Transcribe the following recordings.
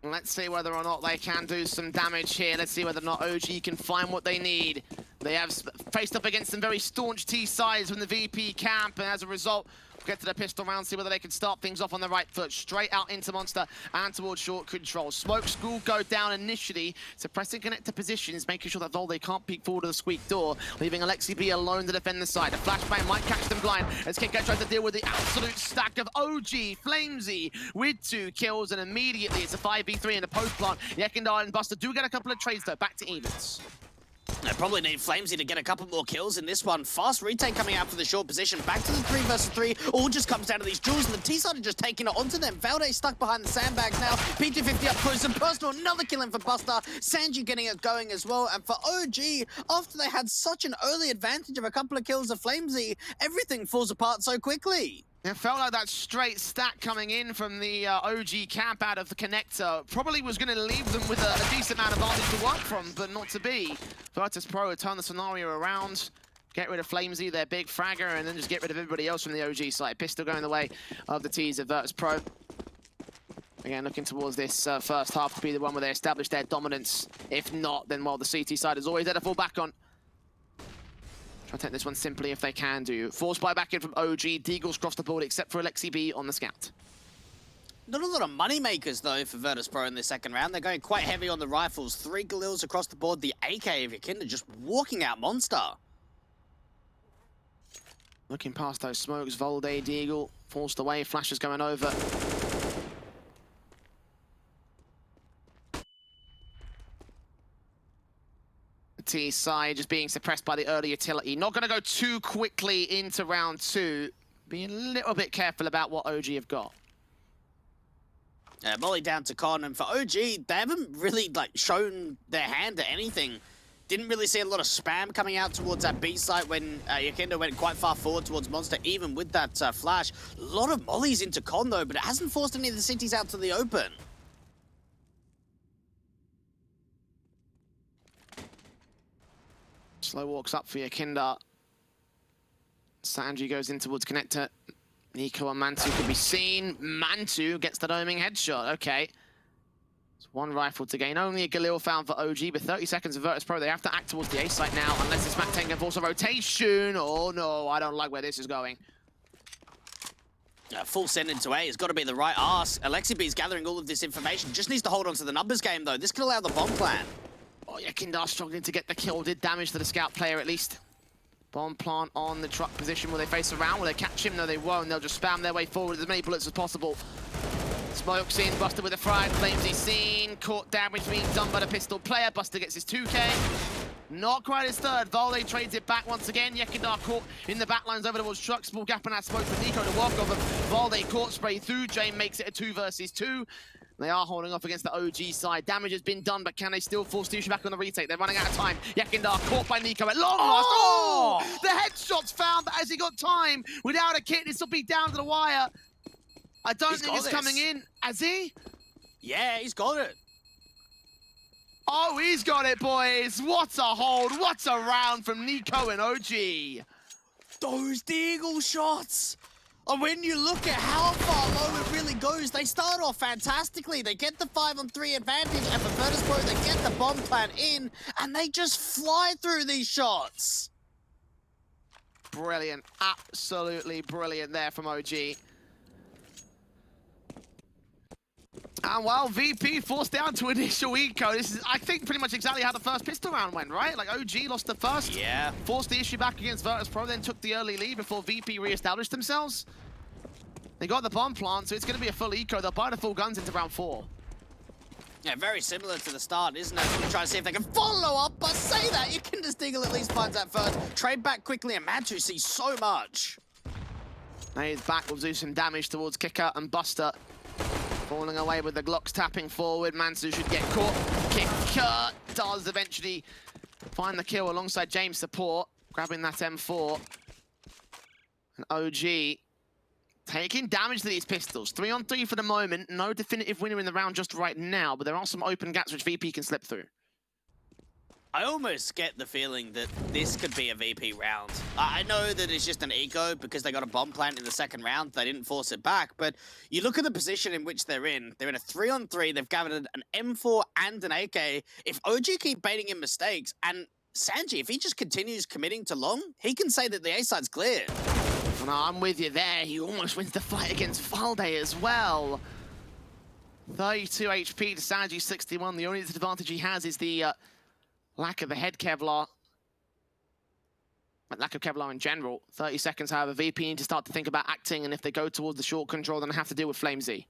Let's see whether or not they can do some damage here. Let's see whether or not OG can find what they need. They have faced up against some very staunch T sides from the VP camp, and as a result, get to the pistol round, see whether they can start things off on the right foot. Straight out into Monster and towards short control. Smokes will go down initially, suppressing connector positions, making sure that Volde can't peek forward to the squeak door, leaving Alexi B alone to defend the side. A flashbang might catch them blind as Kika tries to deal with the absolute stack of OG Flamesy with 2 kills, and immediately it's a 5v3 in the post plant. Yekindar and Buster do get a couple of trades though, back to evens. They probably need Flamesy to get a couple more kills in this one. Fast retake coming out for the short position. Back to the 3 versus 3. All just comes down to these jewels, and the T-side are just taking it onto them. Valde stuck behind the sandbags now. P250 up close and personal. Another kill in for Buster. Sanji getting it going as well. And for OG, after they had such an early advantage of a couple of kills of Flamesy, everything falls apart so quickly. It felt like that straight stack coming in from the OG camp out of the connector probably was going to leave them with a decent amount of advantage to work from, but not to be. Virtus.pro turn the scenario around, get rid of Flamesy, their big fragger, and then just get rid of everybody else from the OG side. Pistol going the way of the T's of Virtus.pro. Again, looking towards this first half to be the one where they establish their dominance. If not, then, well, the CT side is always there to fall back on. Try to take this one simply if they can do. Force buy back in from OG. Deagles cross the board except for Alexi B on the scout. Not a lot of money makers though for Virtus.pro in the second round. They're going quite heavy on the rifles. 3 Galils across the board. The AK of Yakinda just walking out Monster. Looking past those smokes, Volde, Deagle forced away. Flashes going over. T side just being suppressed by the early utility. Not going to go too quickly into round 2. Be a little bit careful about what OG have got. Molly down to Con, and for OG, they haven't really shown their hand at anything. Didn't really see a lot of spam coming out towards that B site when Yakinda went quite far forward towards Monster, even with that flash. A lot of mollies into Con though, but it hasn't forced any of the cities out to the open. Slow walks up for Yakinda. Sanji goes in towards connector. Nico and Mantu could be seen. Mantu gets the doming headshot. Okay. It's 1 rifle to gain. Only a Galil found for OG, but 30 seconds of Virtus.pro. They have to act towards the A site now, unless this Mac 10 can force a rotation. Oh no, I don't like where this is going. Full send into A has got to be the right ask. Alexi B's gathering all of this information. Just needs to hold on to the numbers game though. This could allow the bomb plan. Oh, Yakinda struggling to get the kill. Did damage to the scout player at least. Bomb plant on the truck position. Will they face around? Will they catch him? No, they won't. They'll just spam their way forward with as many bullets as possible. Smokes in. Buster with a frag. Flamesy seen. Caught damage being done by the pistol player. Buster gets his 2K. Not quite his 3rd. Volde trades it back once again. Yekindar caught in the back lines over towards truck. Small gap in that smoke for Nico to walk over. Volde caught spray through. Jane makes it a 2 versus 2. They are holding off against the OG side. Damage has been done, but can they still force Dusha back on the retake? They're running out of time. Yekindar caught by Nico at long last. Oh! The headshot's found, but has he got time? Without a kit, this will be down to the wire. I don't think it's coming in. Has he? Yeah, he's got it. Oh, he's got it, boys. What a hold. What a round from Nico and OG. Those Deagle shots. And when you look at how far low it really goes, they start off fantastically. They get the 5-on-3 advantage, and for Virtus.pro, they get the bomb plan in, and they just fly through these shots. Brilliant. Absolutely brilliant there from OG. And well, VP forced down to initial eco. This is, I think, pretty much exactly how the first pistol round went, right? Like, OG lost the first, forced the issue back against Virtus.pro, then took the early lead before VP re-established themselves. They got the bomb plant, so it's going to be a full eco. They'll buy the full guns into round 4. Yeah, very similar to the start, isn't it? We're trying to see if they can follow up, but say that, you can just Deagle at least finds that first. Trade back quickly, and Mantu sees so much. Now he's back, will do some damage towards Kicker and Buster. Falling away with the Glocks tapping forward. Mansu should get caught. Kicker does eventually find the kill alongside James' support, grabbing that M4. And OG taking damage to these pistols. 3-on-3 for the moment. No definitive winner in the round just right now, but there are some open gaps which VP can slip through. I almost get the feeling that this could be a VP round. I know that it's just an eco because they got a bomb plant in the second round. They didn't force it back, but you look at the position in which they're in. They're in a 3-on-3. They've gathered an M4 and an AK. If OG keep baiting in mistakes, and Sanji, if he just continues committing to long, he can say that the A side's clear. Well, no, I'm with you there. He almost wins the fight against Valde as well. 32 HP to Sanji 61. The only disadvantage he has is the lack of the head Kevlar. Lack of Kevlar in general. 30 seconds, however, VP need to start to think about acting, and if they go towards the short control, then they have to deal with Flamesy.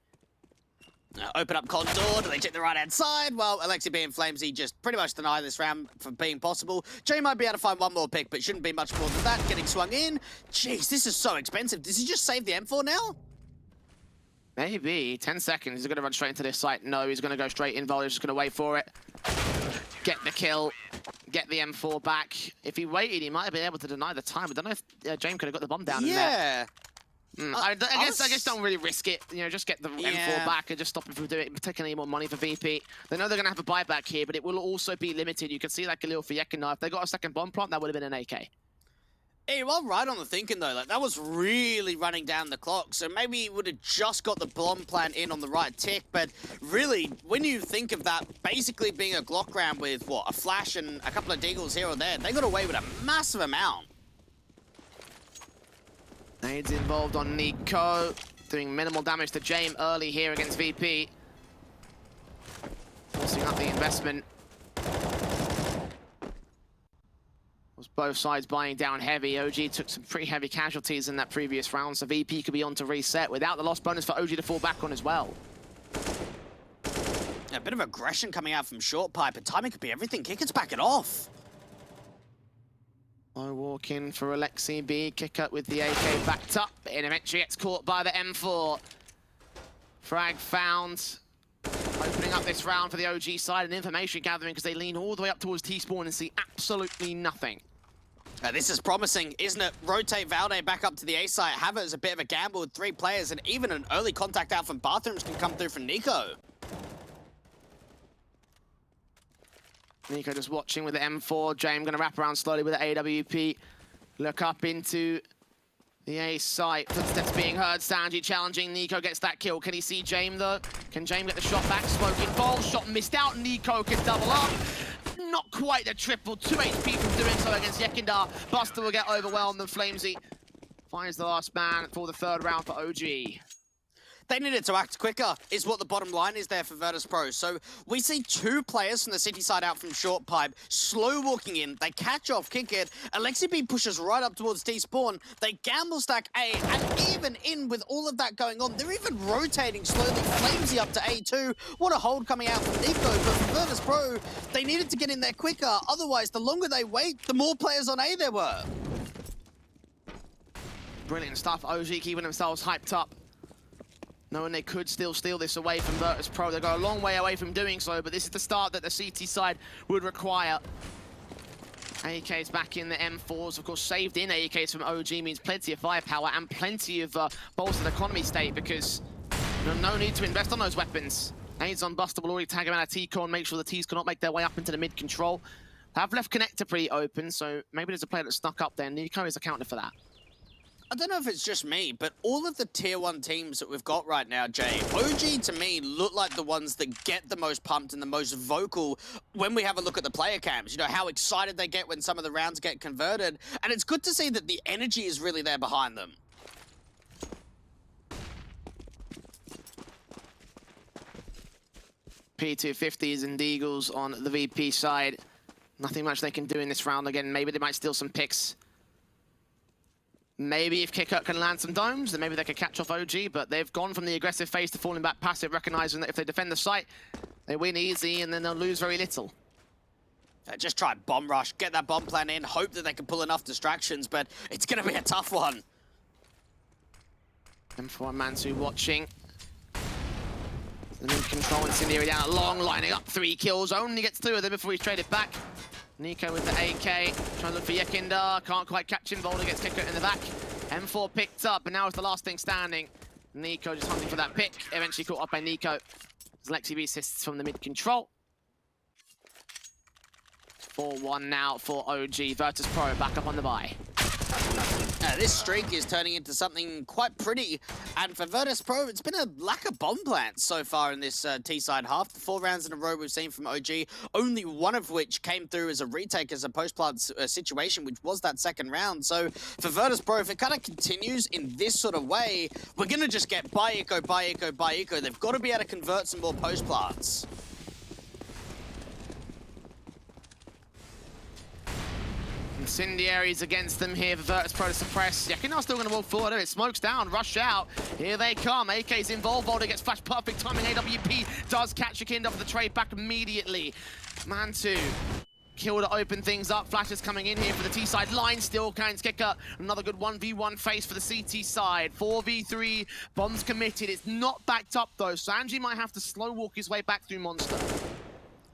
Open up condor, do they check the right-hand side? Well, Alexi B and Flamesy just pretty much deny this round from being possible. Jay might be able to find one more pick, but shouldn't be much more than that. Getting swung in. Jeez, this is so expensive. Does he just save the M4 now? Maybe. 10 seconds. He's going to run straight into this site. No, he's going to go straight in. Voldy's just going to wait for it. Get the kill. Get the M4 back. If he waited, he might have been able to deny the time. I don't know if James could have got the bomb down in there. I guess don't really risk it. You know, just get the M4 back and just stop him from doing it, taking any more money for VP. They know they're going to have a buyback here, but it will also be limited. You can see that Galil for Yekina. If they got a second bomb plant, that would have been an AK. Hey, well, right on the thinking, though. Like, that was really running down the clock, so maybe he would have just got the bomb plant in on the right tick, but really, when you think of that basically being a Glock round with, what, a flash and a couple of deagles here or there, they got away with a massive amount. Nades involved on Nico, doing minimal damage to James early here against VP. Forcing up the investment. Was both sides buying down heavy. OG took some pretty heavy casualties in that previous round, so VP could be on to reset without the lost bonus for OG to fall back on as well. A bit of aggression coming out from short pipe, and timing could be everything. Kicker's backing off. Low walk in for Alexi B. Kicker with the AK backed up, and eventually gets caught by the M4. Frag found. Opening up this round for the OG side and information gathering because they lean all the way up towards T-spawn and see absolutely nothing. This is promising, isn't it? Rotate Valde back up to the A site. Have it as a bit of a gamble with 3 players, and even an early contact out from bathrooms can come through from Nico. Nico just watching with the M4. James going to wrap around slowly with the AWP. Look up into the A site. Footsteps being heard. Sanji challenging. Nico gets that kill. Can he see James though? Can James get the shot back? Smoke involved. Shot missed out. Nico can double up. Not quite the triple. 2 HP from doing so against Yekindar. Buster will get overwhelmed, and Flamesy finds the last man for the 3rd round for OG. They needed to act quicker, is what the bottom line is there for Virtus.pro. So we see 2 players from the city side out from short pipe, slow walking in. They catch off, kick it. Alexi B pushes right up towards T-spawn. They gamble stack A, and even in with all of that going on, they're even rotating slowly. Flamesy up to A2. What a hold coming out from Nico. But for Virtus.pro, they needed to get in there quicker. Otherwise, the longer they wait, the more players on A there were. Brilliant stuff. OG keeping themselves hyped up, knowing they could still steal this away from Virtus.pro. They go a long way away from doing so, but this is the start that the CT side would require. AK's back in the M4s, of course, saved in AKs from OG means plenty of firepower and plenty of bolstered economy state, because no need to invest on those weapons. Nades on Buster will already tag him out of T-con, make sure the T's cannot make their way up into the mid-control. Have left connector pretty open, so maybe there's a player that snuck up there. Nico is accounted for that. I don't know if it's just me, but all of the tier 1 teams that we've got right now, Jay, OG to me look like the ones that get the most pumped and the most vocal when we have a look at the player cams. You know, how excited they get when some of the rounds get converted. And it's good to see that the energy is really there behind them. P250s and Deagles on the VP side. Nothing much they can do in this round. Again, maybe they might steal some picks. Maybe if Kickert can land some domes, then maybe they could catch off OG, but they've gone from the aggressive phase to falling back passive, recognizing that if they defend the site, they win easy and then they'll lose very little. Just try bomb rush, get that bomb plan in, hope that they can pull enough distractions, but it's going to be a tough one. M4 Mansu watching. The mid control Incendiary down long, lining up 3 kills, only gets 2 of them before he's traded back. Nico with the AK, trying to look for Yekindar, can't quite catch him. Volder gets kicked in the back. M4 picked up, and now it's the last thing standing. Nico just hunting for that pick, eventually caught up by Nico. As Lexi B assists from the mid control. 4-1 now for OG. Virtus.pro back up on the bye. This streak is turning into something quite pretty, and for Virtus.pro, it's been a lack of bomb plants so far in this T-side half. The 4 rounds in a row we've seen from OG, only one of which came through as a retake, as a post-plant situation, which was that second round. So for Virtus.pro, if it kind of continues in this sort of way, we're going to just get buy eco, buy eco, buy eco. They've got to be able to convert some more post-plants. Incendiaries against them here for Virtus.pro to suppress. Yekindar's still going to walk forward. It smokes down, rush out. Here they come. AK's involved. Volta gets flashed. Perfect timing. AWP does catch Yekinder for the trade back immediately. Man2. Kill to open things up. Flashes coming in here for the T-side line. Still can't kick up. Another good 1v1 face for the CT side. 4v3. Bombs committed. It's not backed up though. Sanji might have to slow walk his way back through Monster.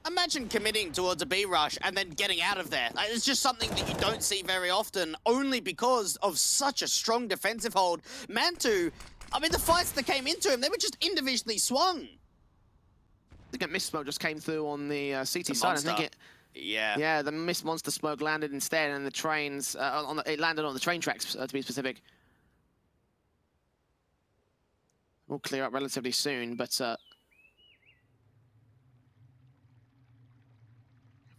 Imagine committing towards a B rush and then getting out of there. It's just something that you don't see very often, only because of such a strong defensive hold. Man2, I mean, the fights that came into him, they were just individually swung. I think a mist smoke just came through on the CT side. Monster. I think it. Yeah. Yeah, the mist monster smoke landed instead, and the trains it landed on the train tracks to be specific. We'll clear up relatively soon, but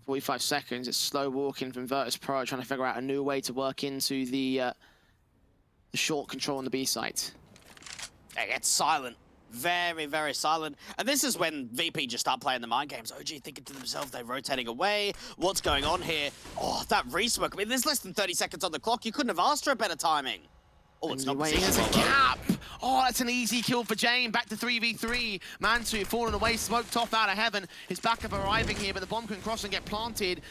45 seconds. It's slow walking from Virtus.pro, trying to figure out a new way to work into the short control on the B site. It's silent. Very, very silent. And this is when VP just start playing the mind games. OG thinking to themselves, they're rotating away. What's going on here? Oh, that re-smoke. I mean, there's less than 30 seconds on the clock. You couldn't have asked for a better timing. Oh, it's not There's a gap. Oh, that's an easy kill for Jane. Back to 3v3. Man2 falling away, smoked off out of heaven. His backup arriving here, but the bomb can cross and get planted.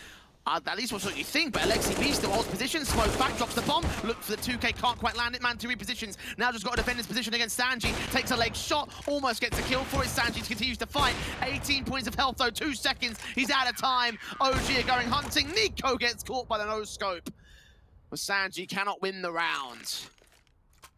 At least that's what you think, but Alexi B still holds position. Smoke back, drops the bomb. Look for the 2K, can't quite land it. Man2 repositions. Now just got to defend his position against Sanji. Takes a leg shot, almost gets a kill for it. Sanji continues to fight. 18 points of health though, 2 seconds. He's out of time. OG are going hunting. Nico gets caught by the no-scope. But Sanji cannot win the round.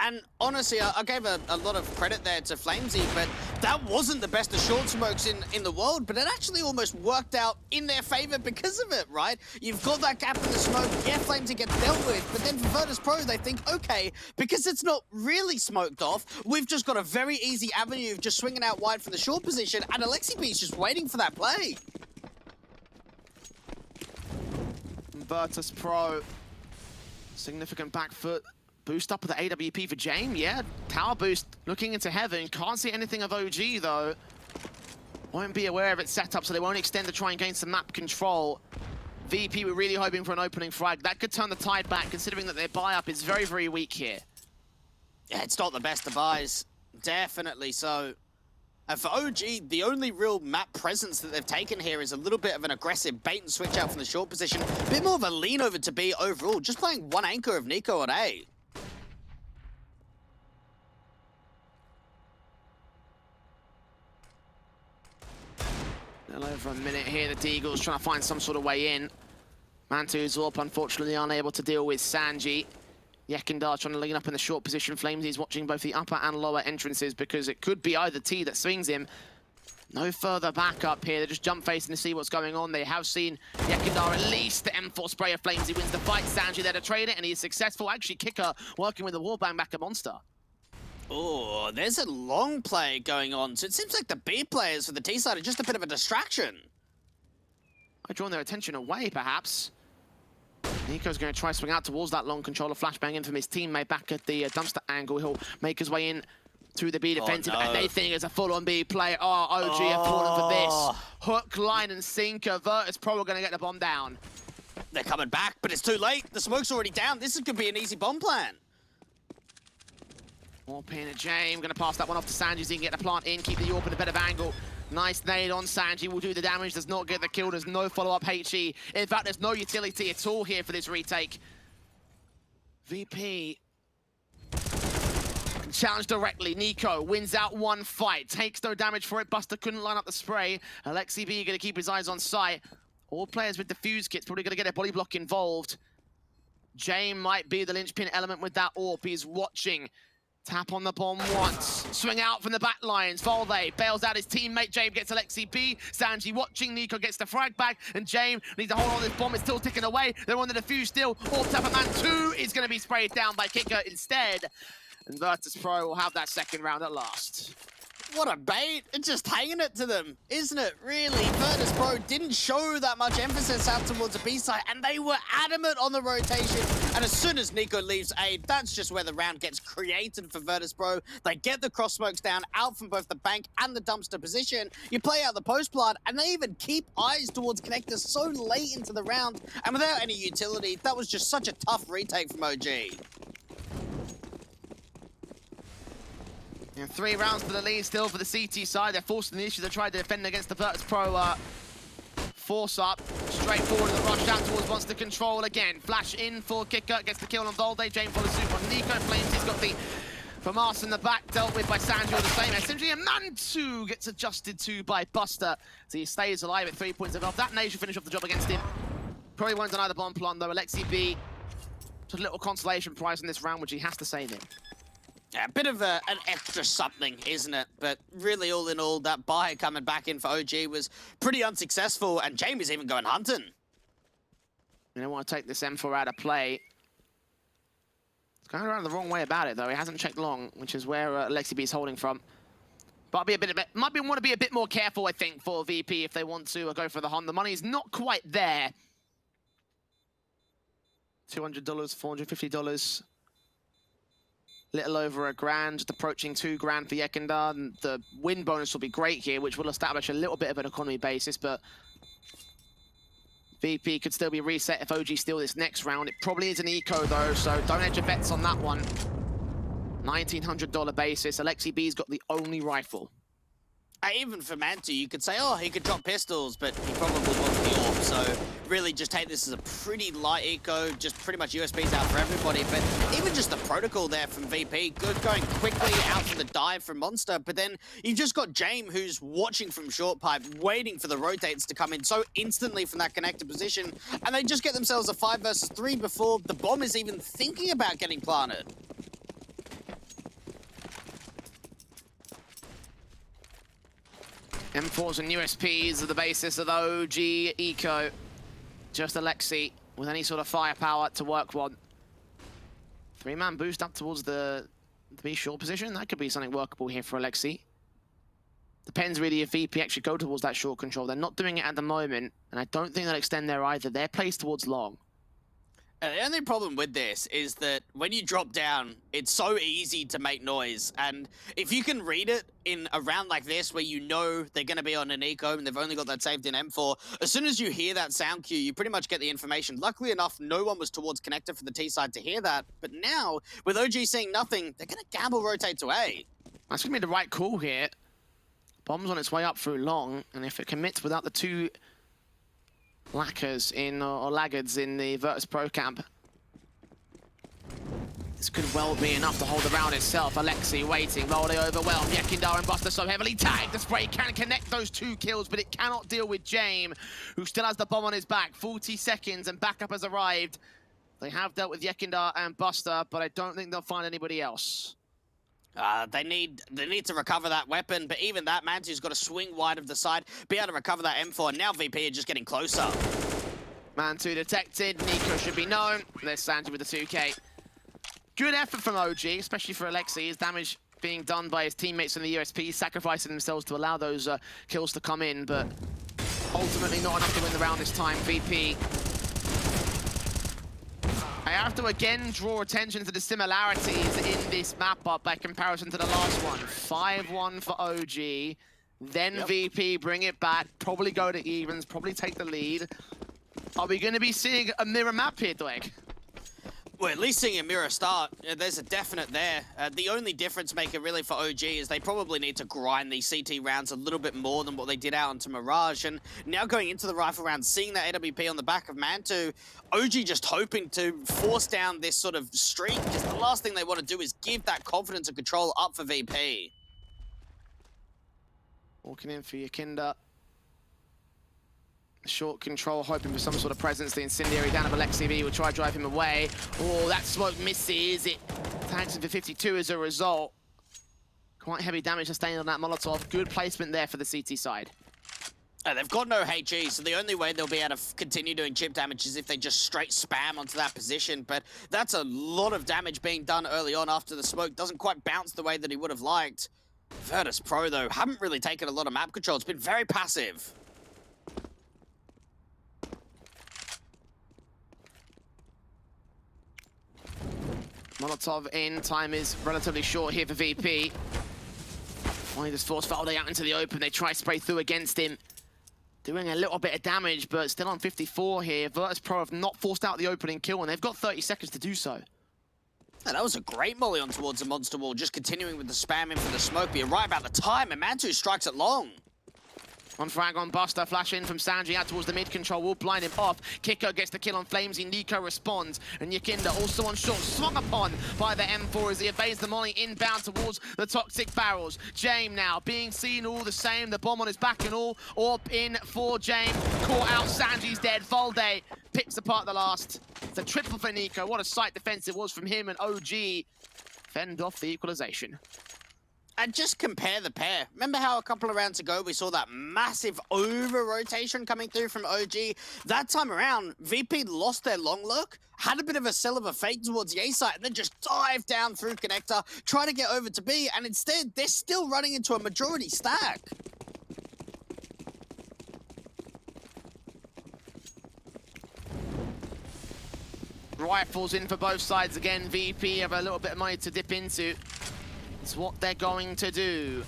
And honestly, I gave a lot of credit there to Flamesy, but that wasn't the best of short smokes in the world, but it actually almost worked out in their favor because of it, right? You've got that gap in the smoke. Yeah, Flamesy gets dealt with, but then for Virtus.pro, they think, okay, because it's not really smoked off, we've just got a very easy avenue of just swinging out wide from the short position, and Alexi B's just waiting for that play. Virtus.pro, significant back foot. Boost up with the AWP for Jane, yeah. Tower boost looking into heaven. Can't see anything of OG though. Won't be aware of its setup, so they won't extend to try and gain some map control. VP were really hoping for an opening frag. That could turn the tide back, considering that their buy-up is very, very weak here. Yeah, it's not the best of buys. Definitely so. And for OG, the only real map presence that they've taken here is a little bit of an aggressive bait and switch out from the short position. A bit more of a lean over to B overall, just playing one anchor of Nico on A. Well over a minute here, the Deagles trying to find some sort of way in. Man2 Zorp unfortunately unable to deal with Sanji. Yekindar trying to lean up in the short position. Flamesy's watching both the upper and lower entrances because it could be either T that swings him. No further backup here. They're just jump facing to see what's going on. They have seen Yekindar release the M4 spray of Flamesy wins the fight. Sanji there to trade it, and he is successful. Actually, Kicker working with the warbang back at Monster. Oh, there's a long play going on. So it seems like the B players for the T side are just a bit of a distraction. I've drawn their attention away, perhaps. Nico's going to try to swing out towards that long controller. Flashbang in from his teammate back at the dumpster angle. He'll make his way in through the B defensive, and they think it's a full-on B play. Oh, OG have fallen for this. Hook, line, and sinker. Virtus.pro are going to get the bomb down. They're coming back, but it's too late. The smoke's already down. This could be an easy bomb plan. More pin at James. Going to pass that one off to Sanji so he can get the plant in, keep the AWP in a better angle. Nice nade on Sanji, will do the damage, does not get the kill, there's no follow-up HE. In fact, there's no utility at all here for this retake. VP can challenge directly. Nico wins out one fight, takes no damage for it. Buster couldn't line up the spray. Alexi B going to keep his eyes on sight. All players with defuse kits probably going to get their body block involved. Jane might be the linchpin element with that AWP. He's watching Tap on the bomb once. Swing out from the back lines. Volde bails out his teammate. James gets Alexi B. Sanji watching. Nico gets the frag back. And James needs to hold on this bomb. It's still ticking away. They're on the defuse still. Orb Tapper Man 2 is going to be sprayed down by Kicker instead. And Virtus.pro will have that second round at last. What a bait. It's just hanging it to them, isn't it? Really, Virtus.pro didn't show that much emphasis out towards the B side, and they were adamant on the rotation. And as soon as Nico leaves A, that's just where the round gets created for Virtus.pro. They get the cross smokes down out from both the bank and the dumpster position. You play out the post plant, and they even keep eyes towards connectors so late into the round. And without any utility, that was just such a tough retake from OG. And 3 rounds for the lead still for the CT side. They're forcing the issue to try to defend against the Virtus.pro force up. Straight forward to the rush down towards Monster Control again. Flash in for Kicker, gets the kill on Volde. James follows suit on Nico. Flames, he's got the Famas in the back, dealt with by Sanji the same. Essentially, a Mantu gets adjusted to by Buster. So he stays alive at 3 points above. That Nation finish off the job against him. Probably won't deny the bomb plant though. Alexi B, just a little consolation prize in this round, which he has to save it. Yeah, a bit of an extra something, isn't it? But really, all in all, that buy coming back in for OG was pretty unsuccessful, and Jamie's even going hunting. You don't want to take this M4 out of play. It's going around the wrong way about it, though. He hasn't checked long, which is where Alexi B is holding from. But want to be a bit more careful, I think, for VP if they want to go for the hunt. The money's not quite there. $200, $450. Little over $1,000, just approaching $2,000 for Yekindar. And the win bonus will be great here, which will establish a little bit of an economy basis, but VP could still be reset if OG steal this next round. It probably is an eco though, so don't edge your bets on that one. $1,900 basis. Alexi B's got the only rifle. Even for Mantu, you could say, oh, he could drop pistols, but he probably wants the orb. So really just take this as a pretty light eco, just pretty much USBs out for everybody. But even just the protocol there from VP, good going quickly out for the dive from Monster. But then you've just got James who's watching from short pipe, waiting for the rotates to come in so instantly from that connector position. And they just get themselves a 5 versus 3 before the bomb is even thinking about getting planted. M4s and USPs are the basis of the OG eco. Just Alexi with any sort of firepower to work on. 3-man boost up towards the B short position. That could be something workable here for Alexi. Depends really if VP actually go towards that short control. They're not doing it at the moment, and I don't think they'll extend there either. They're placed towards long. The only problem with this is that when you drop down, it's so easy to make noise. And if you can read it in a round like this where you know they're going to be on an eco and they've only got that saved in M4, as soon as you hear that sound cue, you pretty much get the information. Luckily enough, no one was towards connector for the T side to hear that. But now, with OG seeing nothing, they're going to gamble rotate to A. That's going to be the right call here. Bomb's on its way up through long, and if it commits without the 2 lackers in, or laggards in the Virtus.pro camp, this could well be enough to hold the round itself. Alexi waiting, Volde overwhelmed. Yekindar and Buster so heavily tagged. The spray can connect those 2 kills, but it cannot deal with James, who still has the bomb on his back. 40 seconds and backup has arrived. They have dealt with Yekindar and Buster, but I don't think they'll find anybody else. They need to recover that weapon, but even that, Mantu's got to swing wide of the side, be able to recover that M4, and now VP are just getting closer. Mantu detected, Nico should be known. There's Sanji with the 2K. Good effort from OG, especially for Alexi. His damage being done by his teammates in the USP, sacrificing themselves to allow those kills to come in, but ultimately not enough to win the round this time. VP. I have to again draw attention to the similarities in this map up by comparison to the last one. 5-1 for OG, then VP bring it back, probably go to evens, probably take the lead. Are we going to be seeing a mirror map here, Dweg? We're at least seeing a mirror start. There's a definite there. The only difference maker really for OG is they probably need to grind these CT rounds a little bit more than what they did out onto Mirage. And now going into the rifle round, seeing that AWP on the back of Mantu, OG just hoping to force down this sort of streak, because the last thing they want to do is give that confidence and control up for VP. Walking in for Yekindar. Short control, hoping for some sort of presence. The incendiary down of Alexi B will try to drive him away. Oh, that smoke misses. It frags in for 52 as a result. Quite heavy damage sustained on that Molotov. Good placement there for the CT side. They've got no HE, so the only way they'll be able to continue doing chip damage is if they just straight spam onto that position. But that's a lot of damage being done early on after the smoke doesn't quite bounce the way that he would have liked. Virtus.pro, though, haven't really taken a lot of map control. It's been very passive. Molotov in. Time is relatively short here for VP. Why just force Valde out into the open. They try spray through against him. Doing a little bit of damage, but still on 54 here. Virtus.pro have not forced out the opening kill, and they've got 30 seconds to do so. And that was a great molly on towards the monster wall, just continuing with the spam in for the smoke. But you're right about the time, and Mantu strikes it long. One frag on Buster, flash in from Sanji out towards the mid-control, will blind him off. Kicker gets the kill on Flamesy, Nico responds, and Yakinda also on short, swung upon by the M4 as he evades the molly inbound towards the toxic barrels. James now being seen all the same, the bomb on his back and all, AWP in for James, caught out, Sanji's dead, Valde picks apart the last. It's a triple for Nico, what a sight defense it was from him, and OG fend off the equalization. And just compare the pair. Remember how a couple of rounds ago we saw that massive over-rotation coming through from OG? That time around, VP lost their long look, had a bit of a sell of a fake towards the A site, and then just dived down through connector, try to get over to B, and instead they're still running into a majority stack. Rifles in for both sides again. VP have a little bit of money to dip into. It's what they're going to do.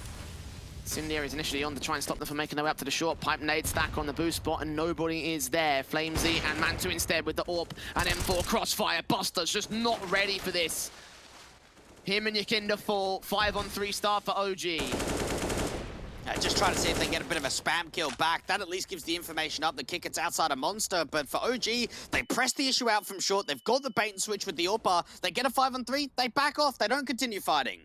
Cindier is initially on to try and stop them from making their way up to the short pipe. Nade stack on the boost spot, and nobody is there. Flamesy and Mantu instead with the AWP and M4 crossfire. Buster's just not ready for this. Him and Yakinda fall. 5-on-3 start for OG. Just trying to see if they can get a bit of a spam kill back. That at least gives the information up. The kick, it's outside a monster. But for OG, they press the issue out from short. They've got the bait and switch with the AWP. They get a 5-on-3. They back off. They don't continue fighting.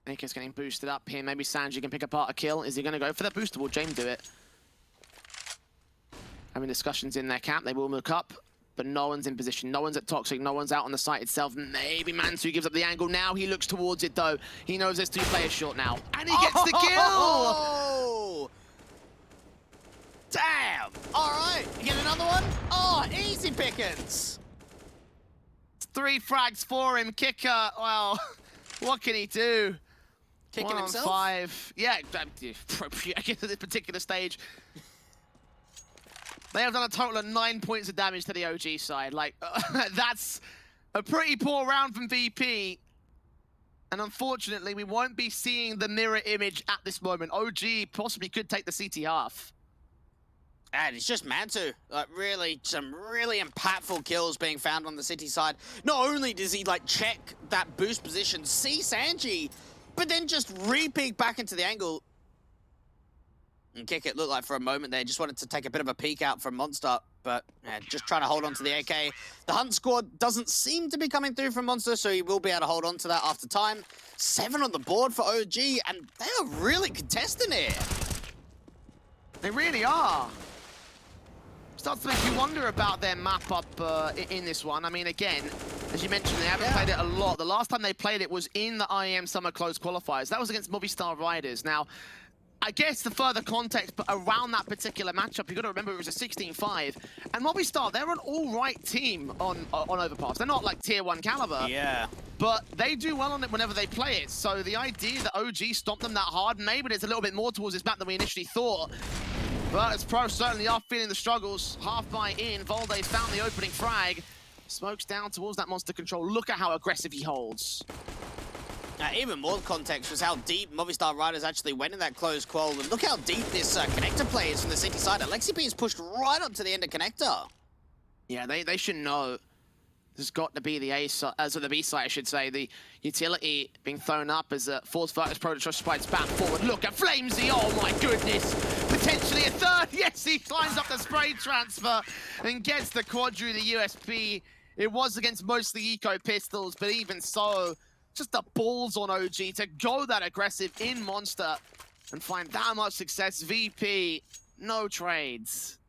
Nico's getting boosted up here. Maybe Sanji can pick apart a kill. Is he going to go for the booster? Will James do it? Having discussions in their camp. They will look up, but no one's in position. No one's at Toxic. No one's out on the site itself. Maybe Mansu gives up the angle. Now he looks towards it, though. He knows there's 2 players short now. And he gets the kill! Oh! Damn! All right, you get another one? Oh, easy pickings! 3 frags for him. Kicker, well, what can he do? Kicking himself? 5. Yeah, appropriate, I guess, at this particular stage. They have done a total of 9 points of damage to the OG side. Like, that's a pretty poor round from VP. And unfortunately, we won't be seeing the mirror image at this moment. OG possibly could take the CT half. And it's just Mantu. Like, really, some really impactful kills being found on the city side. Not only does he, like, check that boost position, see Sanji, but then just re-peek back into the angle. And Kick it looked like for a moment there, just wanted to take a bit of a peek out from Monster, but just trying to hold on to the AK. The Hunt squad doesn't seem to be coming through from Monster, so he will be able to hold on to that after time. 7 on the board for OG, and they are really contesting it. They really are. Starts to make you wonder about their map up in this one. I mean, again, as you mentioned, they haven't played it a lot. The last time they played it was in the IEM Summer Close Qualifiers. That was against Movistar Riders. Now, I guess the further context around that particular matchup, you've got to remember it was a 16-5. And Movistar, they're an all-right team on Overpass. They're not like tier 1 caliber. Yeah. But they do well on it whenever they play it. So the idea that OG stomped them that hard, maybe it's a little bit more towards this map than we initially thought. But as Pro certainly are feeling the struggles. Half buy in, Valde's found the opening frag. Smokes down towards that monster control. Look at how aggressive he holds. Even more context was how deep Movistar Riders actually went in that closed qual. And look how deep this connector play is from the city side. Alexi P is pushed right up to the end of connector. Yeah, they should know. There's got to be the A side, the B side, I should say. The utility being thrown up as a forced Virtus.pro to try to spikes back forward. Look at Flamesy, oh my goodness. Potentially a third, yes, he climbs up the spray transfer and gets the quadru, the USP. It was against mostly eco pistols, but even so, just the balls on OG to go that aggressive in Monster and find that much success. VP, no trades.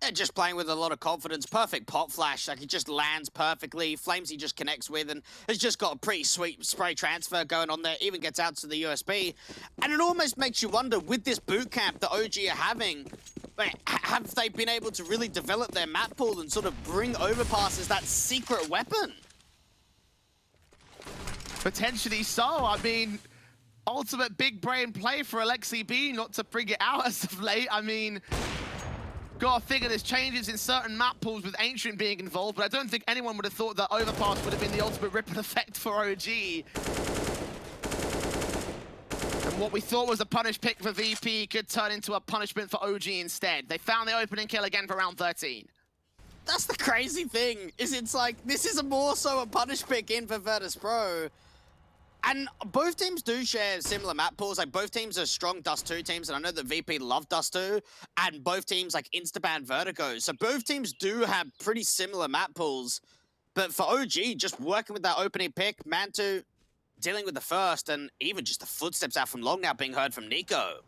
And just playing with a lot of confidence. Perfect pot flash. Like, he just lands perfectly. Flames he just connects with and has just got a pretty sweet spray transfer going on there. Even gets out to the USB. And it almost makes you wonder, with this boot camp that OG are having, have they been able to really develop their map pool and sort of bring Overpass as that secret weapon? Potentially so. I mean, ultimate big brain play for Alexi B not to bring it out as of late. I mean, gotta figure there's changes in certain map pools with Ancient being involved, but I don't think anyone would have thought that Overpass would have been the ultimate ripple effect for OG. And what we thought was a punish pick for VP could turn into a punishment for OG instead. They found the opening kill again for round 13. That's the crazy thing, is it's like, this is more so a punish pick in for Virtus.pro. And both teams do share similar map pools. Like, both teams are strong Dust 2 teams, and I know that VP love Dust 2, and both teams like insta-ban Vertigo. So both teams do have pretty similar map pools. But for OG, just working with that opening pick, Mantu dealing with the first, and even just the footsteps out from long now being heard from Nico.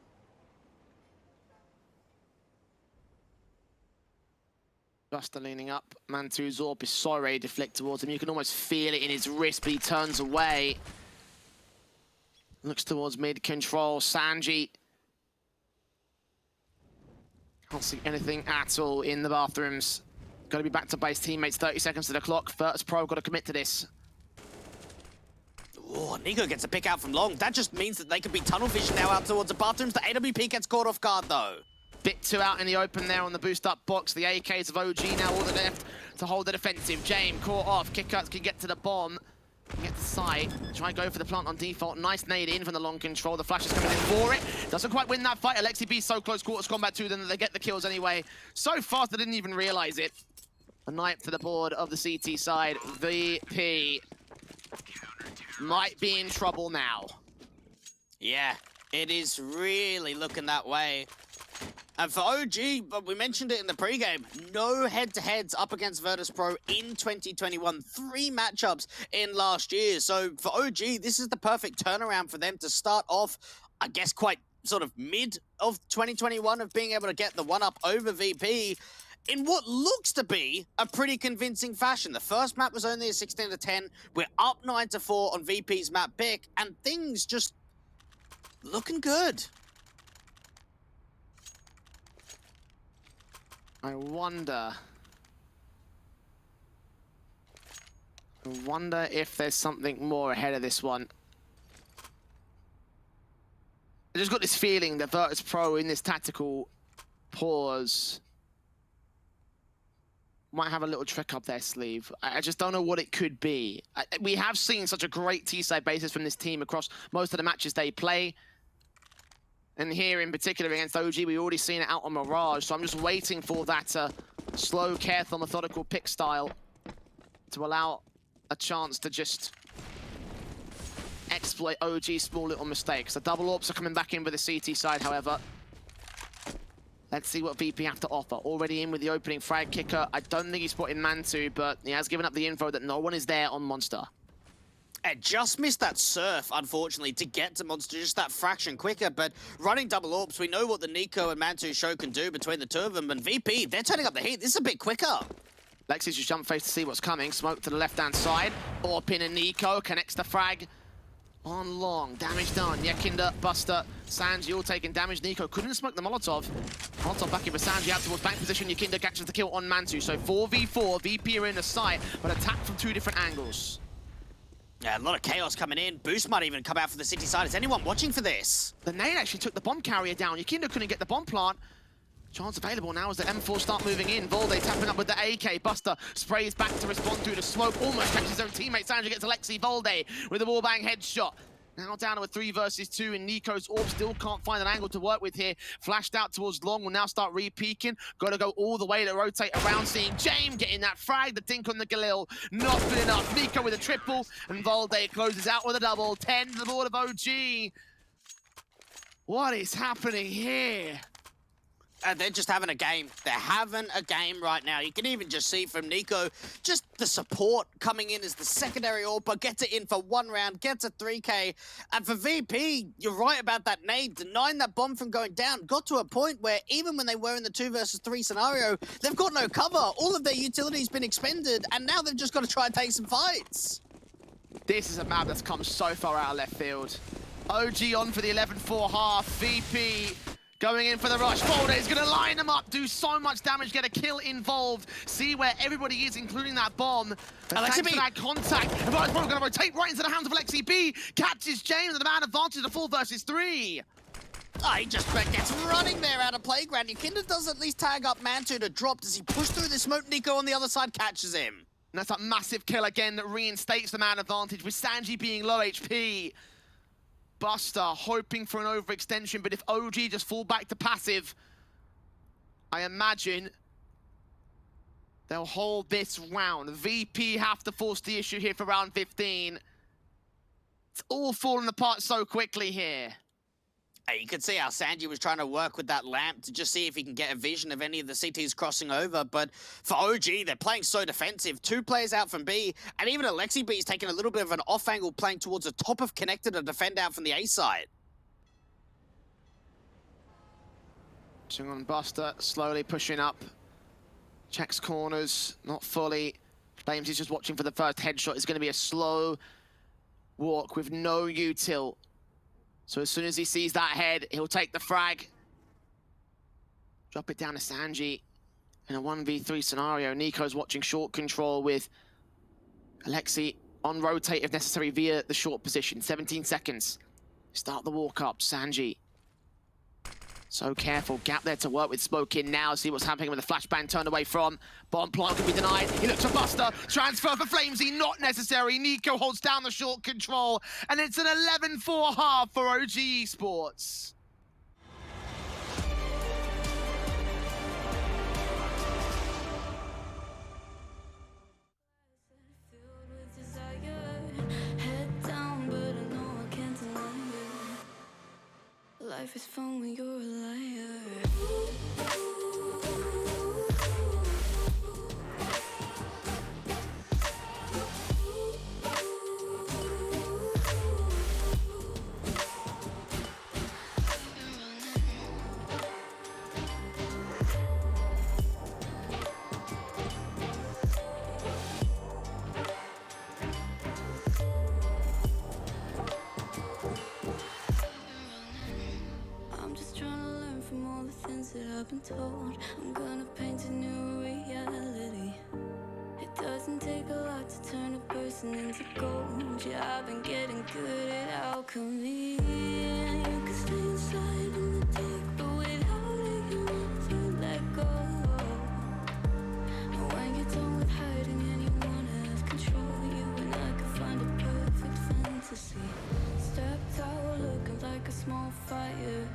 Buster leaning up, Mantu's Orb is so ready to flick towards him. You can almost feel it in his wrist, but he turns away. Looks towards mid-control, Sanji. Can't see anything at all in the bathrooms. Got to be back to base, teammates, 30 seconds to the clock. Virtus.pro got to commit to this. Oh, Nico gets a pick out from long. That just means that they could be tunnel vision now out towards the bathrooms. The AWP gets caught off guard, though. Bit two out in the open there on the boost-up box. The AKs of OG now all the left to hold the defensive. James caught off. Kickouts can get to the bomb. Get the site, try and go for the plant on default. Nice nade in from the long control. The flash is coming in for it. Doesn't quite win that fight. Alexi B so close quarters combat to them that they get the kills anyway. So fast they didn't even realize it. A knife to the board of the CT side. VP might be in trouble now. Yeah, it is really looking that way. And for OG, but we mentioned it in the pregame, no head-to-heads up against Virtus.pro in 2021. 3 matchups in last year. So for OG, this is the perfect turnaround for them to start off, I guess, quite sort of mid of 2021 of being able to get the one-up over VP in what looks to be a pretty convincing fashion. The first map was only a 16-10. We're up 9-4 on VP's map pick, and things just looking good. I wonder if there's something more ahead of this one. I just got this feeling that Virtus.pro in this tactical pause might have a little trick up their sleeve. I just don't know what it could be. We have seen such a great T-side basis from this team across most of the matches they play. And here in particular against OG, we've already seen it out on Mirage, so I'm just waiting for that slow, careful, methodical pick style to allow a chance to just exploit OG's small little mistakes. The double orbs are coming back in with the CT side, however. Let's see what VP have to offer. Already in with the opening frag kicker. I don't think he's spotted Mantu, but he has given up the info that no one is there on Monster. And just missed that surf, unfortunately, to get to Monster just that fraction quicker. But running double orbs, we know what the Nico and Mantu show can do between the two of them. And VP, they're turning up the heat. This is a bit quicker. Lexi's just jump face to see what's coming. Smoke to the left-hand side. Orpin and Nico connects the frag on long. Damage done. Yekinder, Buster, Sanji all taking damage. Nico couldn't smoke the Molotov. Molotov back in with Sanji out towards bank position. Yekinder catches the kill on Mantu. So 4v4. VP are in the site, but attacked from 2 different angles. Yeah, a lot of chaos coming in. Boost might even come out for the city side. Is anyone watching for this? The nade actually took the bomb carrier down. Yekinder couldn't get the bomb plant. Chance available now as the M4 start moving in. Volde tapping up with the AK. Buster sprays back to respond through the smoke. Almost catches his own teammate. Sanji gets Alexi Volde with a wallbang headshot. Now down to a 3 versus 2, and Nico's Orb still can't find an angle to work with here. Flashed out towards long, will now start re-peeking. Got to go all the way to rotate around, seeing James getting that frag. The dink on the Galil, not good enough. Nico with a triple, and Volde closes out with a double. 10 to the board of OG. What is happening here? They're just having a game. They're having a game right now. You can even just see from Nico, just the support coming in as the secondary AWP, gets it in for 1 round, gets a 3K. And for VP, you're right about that nade, denying that bomb from going down, got to a point where even when they were in the 2 versus 3 scenario, they've got no cover. All of their utility's been expended, and now they've just got to try and take some fights. This is a map that's come so far out of left field. OG on for the 11-4 half. VP going in for the rush. Boulder is going to line them up, do so much damage, get a kill involved. See where everybody is, including that bomb. But thanks for that contact. But going to rotate right into the hands of Alexi B. Catches James, and the man advantage to 4 versus 3. Oh, he just gets running there out of playground. Yakinda does at least tag up Mantu to drop. Does he push through the smoke? Nico on the other side catches him. And that's a massive kill again that reinstates the man advantage, with Sanji being low HP. Buster hoping for an overextension, but if OG just fall back to passive, I imagine they'll hold this round. VP have to force the issue here for round 15. It's all falling apart so quickly here. You could see how Sanji was trying to work with that lamp to just see if he can get a vision of any of the CTs crossing over. But for OG, they're playing so defensive. 2 players out from B, and even Alexi B is taking a little bit of an off angle, playing towards the top of connected to defend out from the A side. Pushing on Buster, slowly pushing up. Checks corners, not fully. Flames is just watching for the first headshot. It's going to be a slow walk with no util. So as soon as he sees that head, he'll take the frag. Drop it down to Sanji in a 1v3 scenario. Nico's watching short control with Alexi on rotate if necessary via the short position. 17 seconds. Start the walk up. Sanji. So careful. Gap there to work with. Smoke in now. See what's happening with the flashbang turned away from. Bomb plant can be denied. He looks for Buster. Transfer for Flamesy. Not necessary. Nico holds down the short control. And it's an 11-4 half for OG Esports. Life is fun when you're a liar. That I've been told, I'm gonna paint a new reality. It doesn't take a lot to turn a person into gold. Yeah, I've been getting good at alchemy. You can stay inside in the dark, but without it you never let go. And when you're done with hiding and you wanna have control, you and I can find a perfect fantasy. Stepped out looking like a small fire,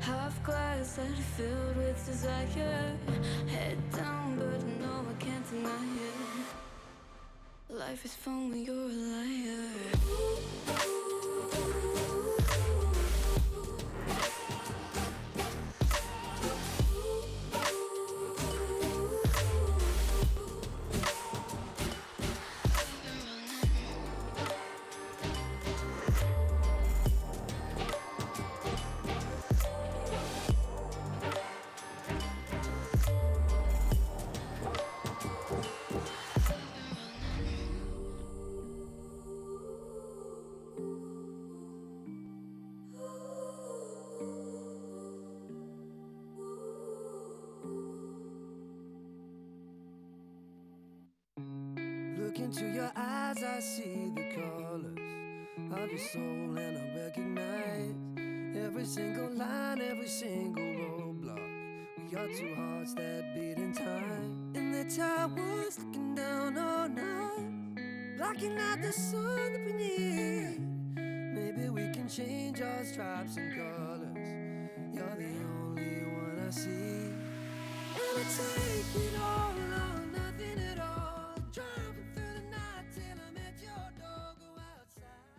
half glass that is filled with desire. Head down, but I know I can't deny it. Life is fun when you're a liar. Look into your eyes, I see the colors of your soul, and I recognize every single line, every single roadblock. We are 2 hearts that beat in time, and the towers looking down all night, blocking out the sun that we need. Maybe we can change our stripes and colors. You're the only one I see, and I take it all or nothing at all. Driving through the night till I'm at your door. Go outside.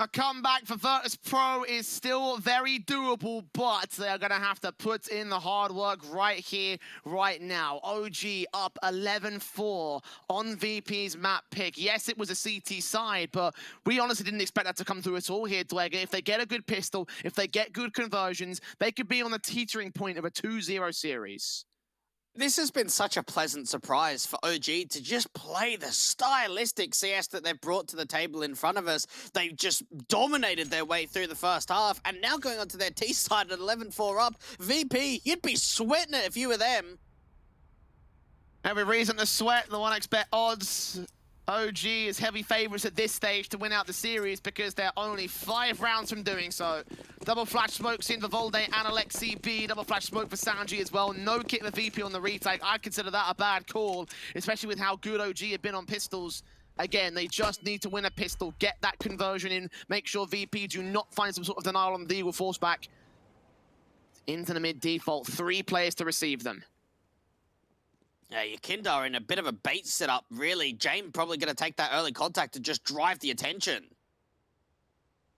A comeback for Virtus.pro is still very doable, but they are going to have to put in the hard work right here, right now. OG up 11-4 on VP's map pick. Yes, it was a CT side, but we honestly didn't expect that to come through at all here, Dwega. If they get a good pistol, if they get good conversions, they could be on the teetering point of a 2-0 series. This has been such a pleasant surprise for OG to just play the stylistic CS that they've brought to the table in front of us. They've just dominated their way through the first half, and now going on to their T side at 11-4 up. VP, you'd be sweating it if you were them. Every reason to sweat the 1xBet odds. OG is heavy favourites at this stage to win out the series because they're only 5 rounds from doing so. Double flash smokes in for Volde and Alexi B. Double flash smoke for Sanji as well. No kit for VP on the retake. I consider that a bad call, especially with how good OG have been on pistols. Again, they just need to win a pistol, get that conversion in, make sure VP do not find some sort of denial on the Eagle force back. Into the mid default, 3 players to receive them. Yeah, Yakinda are in a bit of a bait setup, really. Jame probably going to take that early contact to just drive the attention.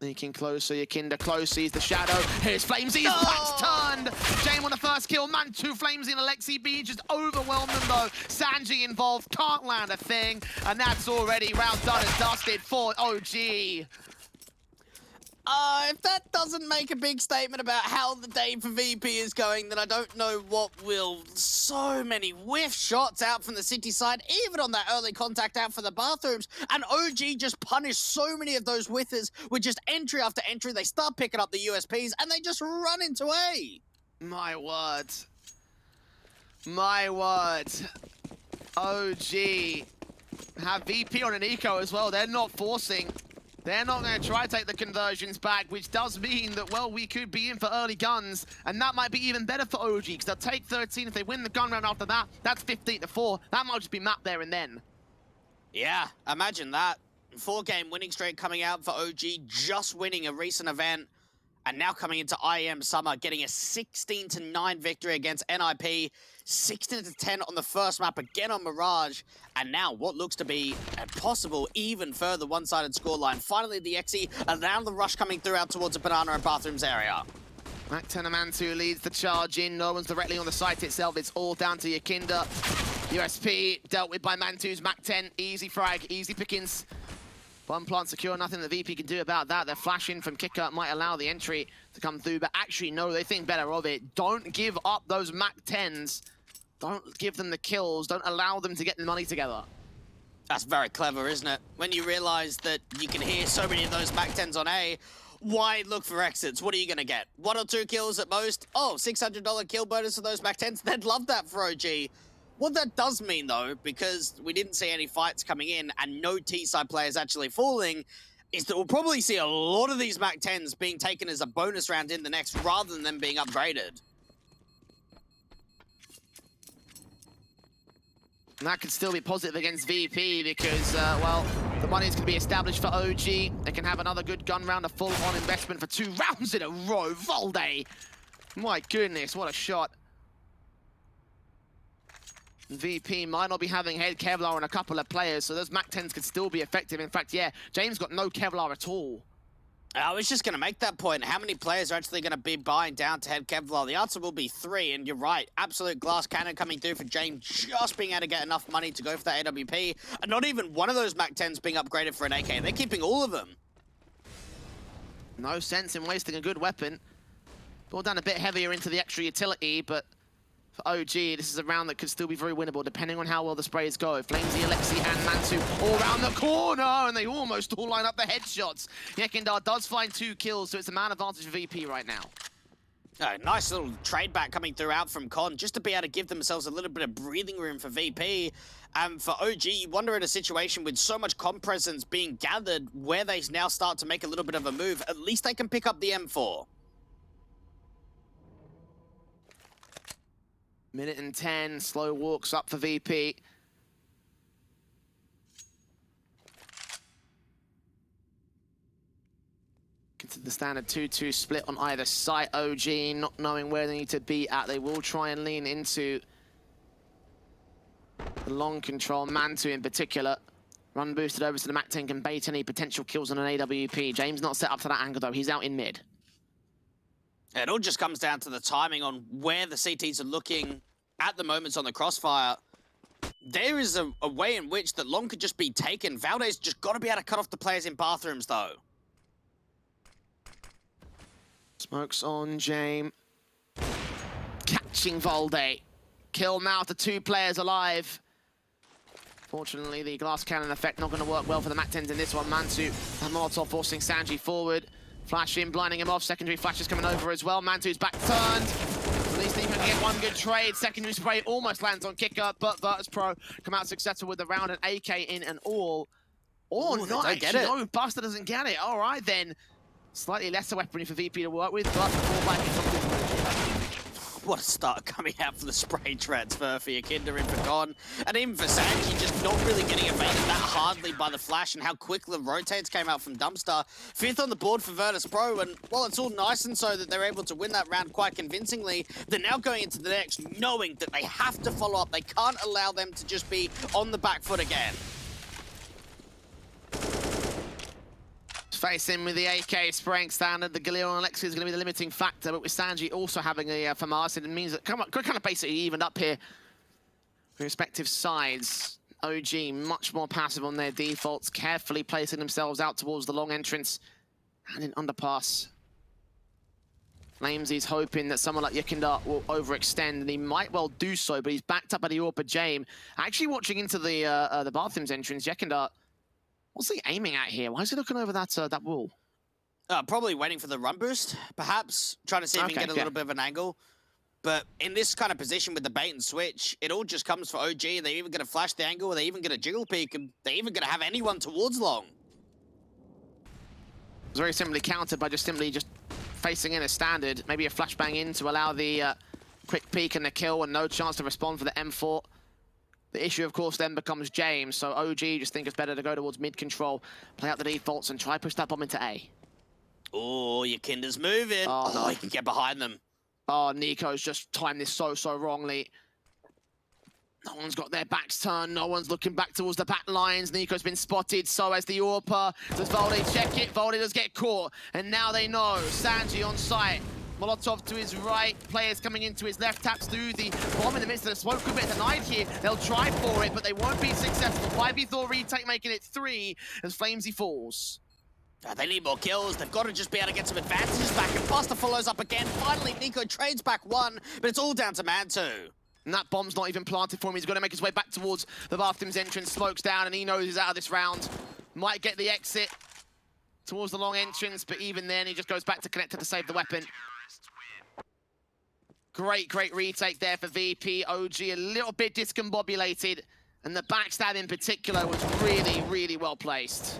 Sneaking closer, Yakinda close, sees the shadow. Here's Flamesy, his back's turned! Jame on the first kill, Mantu, Flamesy and Alexi B just overwhelmed them though. Sanji involved, can't land a thing, and that's already round done and dusted for OG. If that doesn't make a big statement about how the day for VP is going, then I don't know what will. So many whiff shots out from the city side, even on that early contact out for the bathrooms. And OG just punished so many of those whiffers with just entry after entry. They start picking up the USPs and they just run into A. My word. My word. OG have VP on an eco as well. They're not forcing. They're not going to try to take the conversions back, which does mean that, well, we could be in for early guns, and that might be even better for OG, because they'll take 13. If they win the gun round after that, that's 15-4. That might just be mapped there and then. Yeah, imagine that. 4-game winning streak coming out for OG, just winning a recent event, and now coming into IEM Summer, getting a 16-9 victory against NIP, 16-10 on the first map, again on Mirage, and now what looks to be a possible even further one-sided scoreline. Finally, the XE, and now the rush coming through out towards the Banana and Bathrooms area. Mac-10 Mantu leads the charge in. No one's directly on the site itself. It's all down to Yakinda. USP dealt with by Mantu's Mac-10. Easy frag, easy pickings. One plant secure, nothing the VP can do about that. Their flash in from Kicker might allow the entry to come through, but actually, no, they think better of it. Don't give up those Mac-10s. Don't give them the kills. Don't allow them to get the money together. That's very clever, isn't it? When you realize that you can hear so many of those Mac-10s on A, why look for exits? What are you going to get? 1 or 2 kills at most? Oh, $600 kill bonus for those Mac-10s? They'd love that for OG. What that does mean, though, because we didn't see any fights coming in and no T-side players actually falling, is that we'll probably see a lot of these Mac-10s being taken as a bonus round in the next rather than them being upgraded. And that could still be positive against VP because, well, the money's going to be established for OG. They can have another good gun round, a full-on investment for 2 rounds in a row. Volde! My goodness, what a shot. VP might not be having head Kevlar on a couple of players, so those Mac-10s could still be effective. In fact, yeah, James got no Kevlar at all. I was just going to make that point. How many players are actually going to be buying down to head Kevlar? The answer will be 3, and you're right. Absolute glass cannon coming through for James, just being able to get enough money to go for that AWP, and not even one of those Mac-10s being upgraded for an AK. They're keeping all of them. No sense in wasting a good weapon. Ball down a bit heavier into the extra utility, but for OG, this is a round that could still be very winnable, depending on how well the sprays go. Flamesy, Alexi, and Mantu all around the corner, and they almost all line up the headshots. Yekindar does find 2 kills, so it's a man advantage for VP right now. Oh, nice little trade back coming throughout from Con, just to be able to give themselves a little bit of breathing room for VP. For OG, you wonder in a situation with so much con presence being gathered, where they now start to make a little bit of a move, at least they can pick up the M4. Minute and 10, slow walks up for VP. Consider the standard 2-2 split on either side. OG not knowing where they need to be at. They will try and lean into the long control, Mantu in particular. Run boosted over to the Mac 10 can bait any potential kills on an AWP. James not set up to that angle though. He's out in mid. It all just comes down to the timing on where the CTs are looking at the moments on the crossfire. There is a way in which that long could just be taken. Valde's just got to be able to cut off the players in bathrooms though. Smokes on James. Catching Valde. Kill now to 2 players alive. Fortunately, the glass cannon effect not going to work well for the Mac 10s in this one. Mantu and Molotov forcing Sanji forward. Flash in, blinding him off. Secondary flashes coming over as well. Mantu's back turned. At least he can get one good trade. Secondary spray almost lands on Kicker, but Virtus.pro come out successful with the round and AK in and all. Oh, Ooh, not they don't get actually. it. No, Buster doesn't get it. All right, then. Slightly lesser weaponry for VP to work with, but the fallback is something. What a start coming out for the spray transfer for Yakinda in for Gone. And even for Sanji, just not really getting evaded that hardly by the flash and how quick the rotates came out from Dumpster. 5th on the board for Virtus.pro, and while it's all nice and so that they're able to win that round quite convincingly, they're now going into the next knowing that they have to follow up. They can't allow them to just be on the back foot again. Facing with the AK spraying standard, the Galil and Alexi is going to be the limiting factor, but with Sanji also having a FAMAS, it means that kind of basically evened up here for respective sides. OG much more passive on their defaults, carefully placing themselves out towards the long entrance and in underpass. Flamesy's hoping that someone like Yakinda will overextend, and he might well do so, but he's backed up by the Orpa Jame. Actually watching into the bathrooms entrance, Yakinda, what's he aiming at here? Why is he looking over that wall? Probably waiting for the run boost, perhaps. Trying to see if he can get a little bit of an angle. But in this kind of position with the bait and switch, it all just comes for OG. They're even going to flash the angle, or they're even going to jiggle peek, and they're even going to have anyone towards long. It's very simply countered by just facing in a standard. Maybe a flashbang in to allow the quick peek and the kill, and no chance to respond for the M4. The issue, of course, then becomes James, so OG just think it's better to go towards mid-control, play out the defaults, and try push that bomb into A. Oh, Yakinda's moving. Oh, no. He can get behind them. Oh, Nico's just timed this so wrongly. No one's got their backs turned, no one's looking back towards the back lines. Nico's been spotted, so has the Orpa. Does Valde check it? Valde does get caught, and now they know. Sanji on site. Molotov to his right, players coming into his left, taps through the bomb in the midst of the smoke. Could be denied here. They'll try for it, but they won't be successful. 5v4 retake making it 3 as Flamesy falls. They need more kills. They've got to just be able to get some advantages back. And Buster follows up again. Finally, Nico trades back 1, but it's all down to Mantu. And that bomb's not even planted for him. He's got to make his way back towards the bathroom's entrance. Smoke's down, and he knows he's out of this round. Might get the exit towards the long entrance, but even then, he just goes back to connector to save the weapon. Great retake there for VP. OG a little bit discombobulated, and the backstab in particular was really well placed.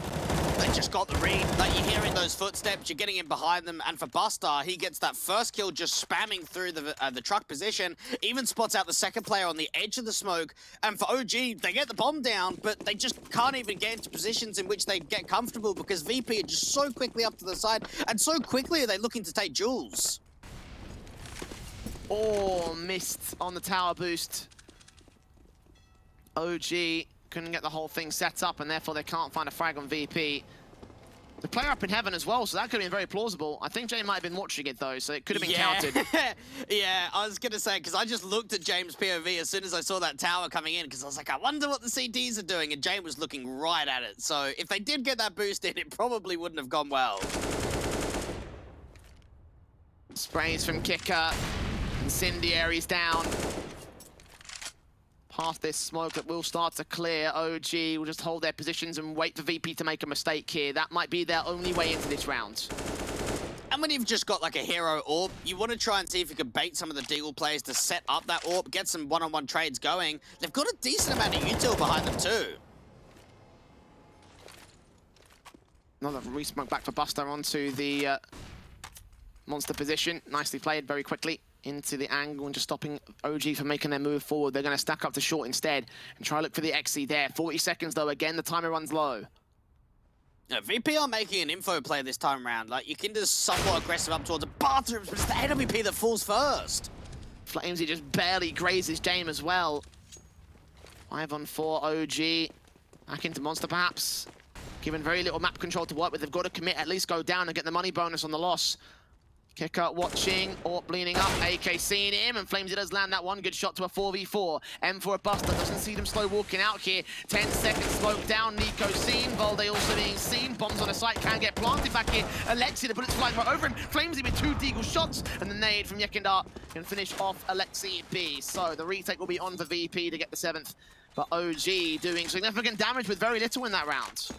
They just got the read. Like, you're hearing those footsteps, you're getting in behind them, and for Buster, he gets that first kill just spamming through the truck position, even spots out the second player on the edge of the smoke, and for OG, they get the bomb down, but they just can't even get into positions in which they get comfortable because VP are just so quickly up to the side, and so quickly are they looking to take Jules. Oh, missed on the tower boost. OG couldn't get the whole thing set up, and therefore they can't find a frag on VP. The player up in heaven as well, so that could have been very plausible. I think Jay might have been watching it, though, so it could have been counted. Yeah, I was going to say, because I just looked at James' POV as soon as I saw that tower coming in, because I was like, I wonder what the CDs are doing, and James was looking right at it. So if they did get that boost in, it probably wouldn't have gone well. Sprays from Kicker. Incendiaries down. Past this smoke that will start to clear. OG will just hold their positions and wait for VP to make a mistake here. That might be their only way into this round. And when you've just got like a hero orb, you want to try and see if you can bait some of the Deagle players to set up that orb, get some one-on-one trades going. They've got a decent amount of util behind them too. Another re-smoke back for Buster onto the monster position. Nicely played very quickly into the angle and just stopping OG from making their move forward. They're going to stack up to short instead and try to look for the XC there. 40 seconds though, again, the timer runs low. Yeah, VP are making an info play this time around. Like, Yakinda's somewhat aggressive up towards the bathrooms, but it's the AWP that falls first. Flamesy just barely grazes Jame as well. 5 on 4 OG. Back into Monster, perhaps. Given very little map control to work with, they've got to commit, at least go down and get the money bonus on the loss. Kicker watching, Orp leaning up, AK seeing him, and Flamesy does land that one. Good shot to a 4v4. M for a buster, doesn't see them slow walking out here. 10 seconds smoke down, Nico seen. Volde also being seen. Bombs on the site, can get planted back here. Alexi, the bullets flying right over him. Flamesy with 2 deagle shots, and the nade from Yekindar can finish off Alexi B. So the retake will be on for VP to get the 7th. But OG doing significant damage with very little in that round.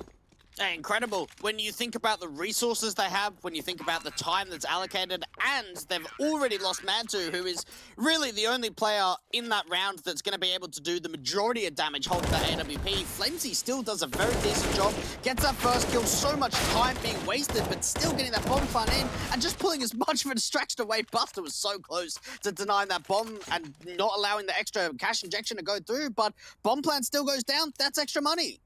Hey, incredible. When you think about the resources they have, when you think about the time that's allocated, and they've already lost Mantu, who is really the only player in that round that's going to be able to do the majority of damage holding that AWP, Flamesy still does a very decent job, gets that first kill, so much time being wasted, but still getting that bomb plant in, and just pulling as much of a distraction away. Buster was so close to denying that bomb and not allowing the extra cash injection to go through, but bomb plant still goes down, that's extra money.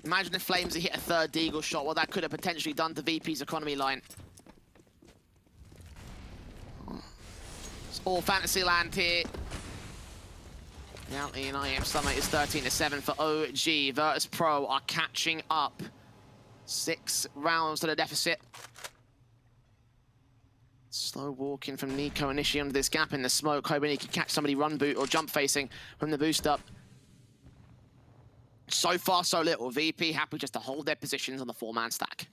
Imagine if Flamesy hit a 3rd deagle shot, what that could have potentially done to VP's economy line. It's all fantasy land here. Now in IEM Summit is 13-7 for OG. Virtus.pro are catching up. 6 rounds to the deficit. Slow walking from Nico initially under this gap in the smoke, hoping he can catch somebody run boot or jump facing from the boost up. So far, so little. VP happy just to hold their positions on the 4-man stack.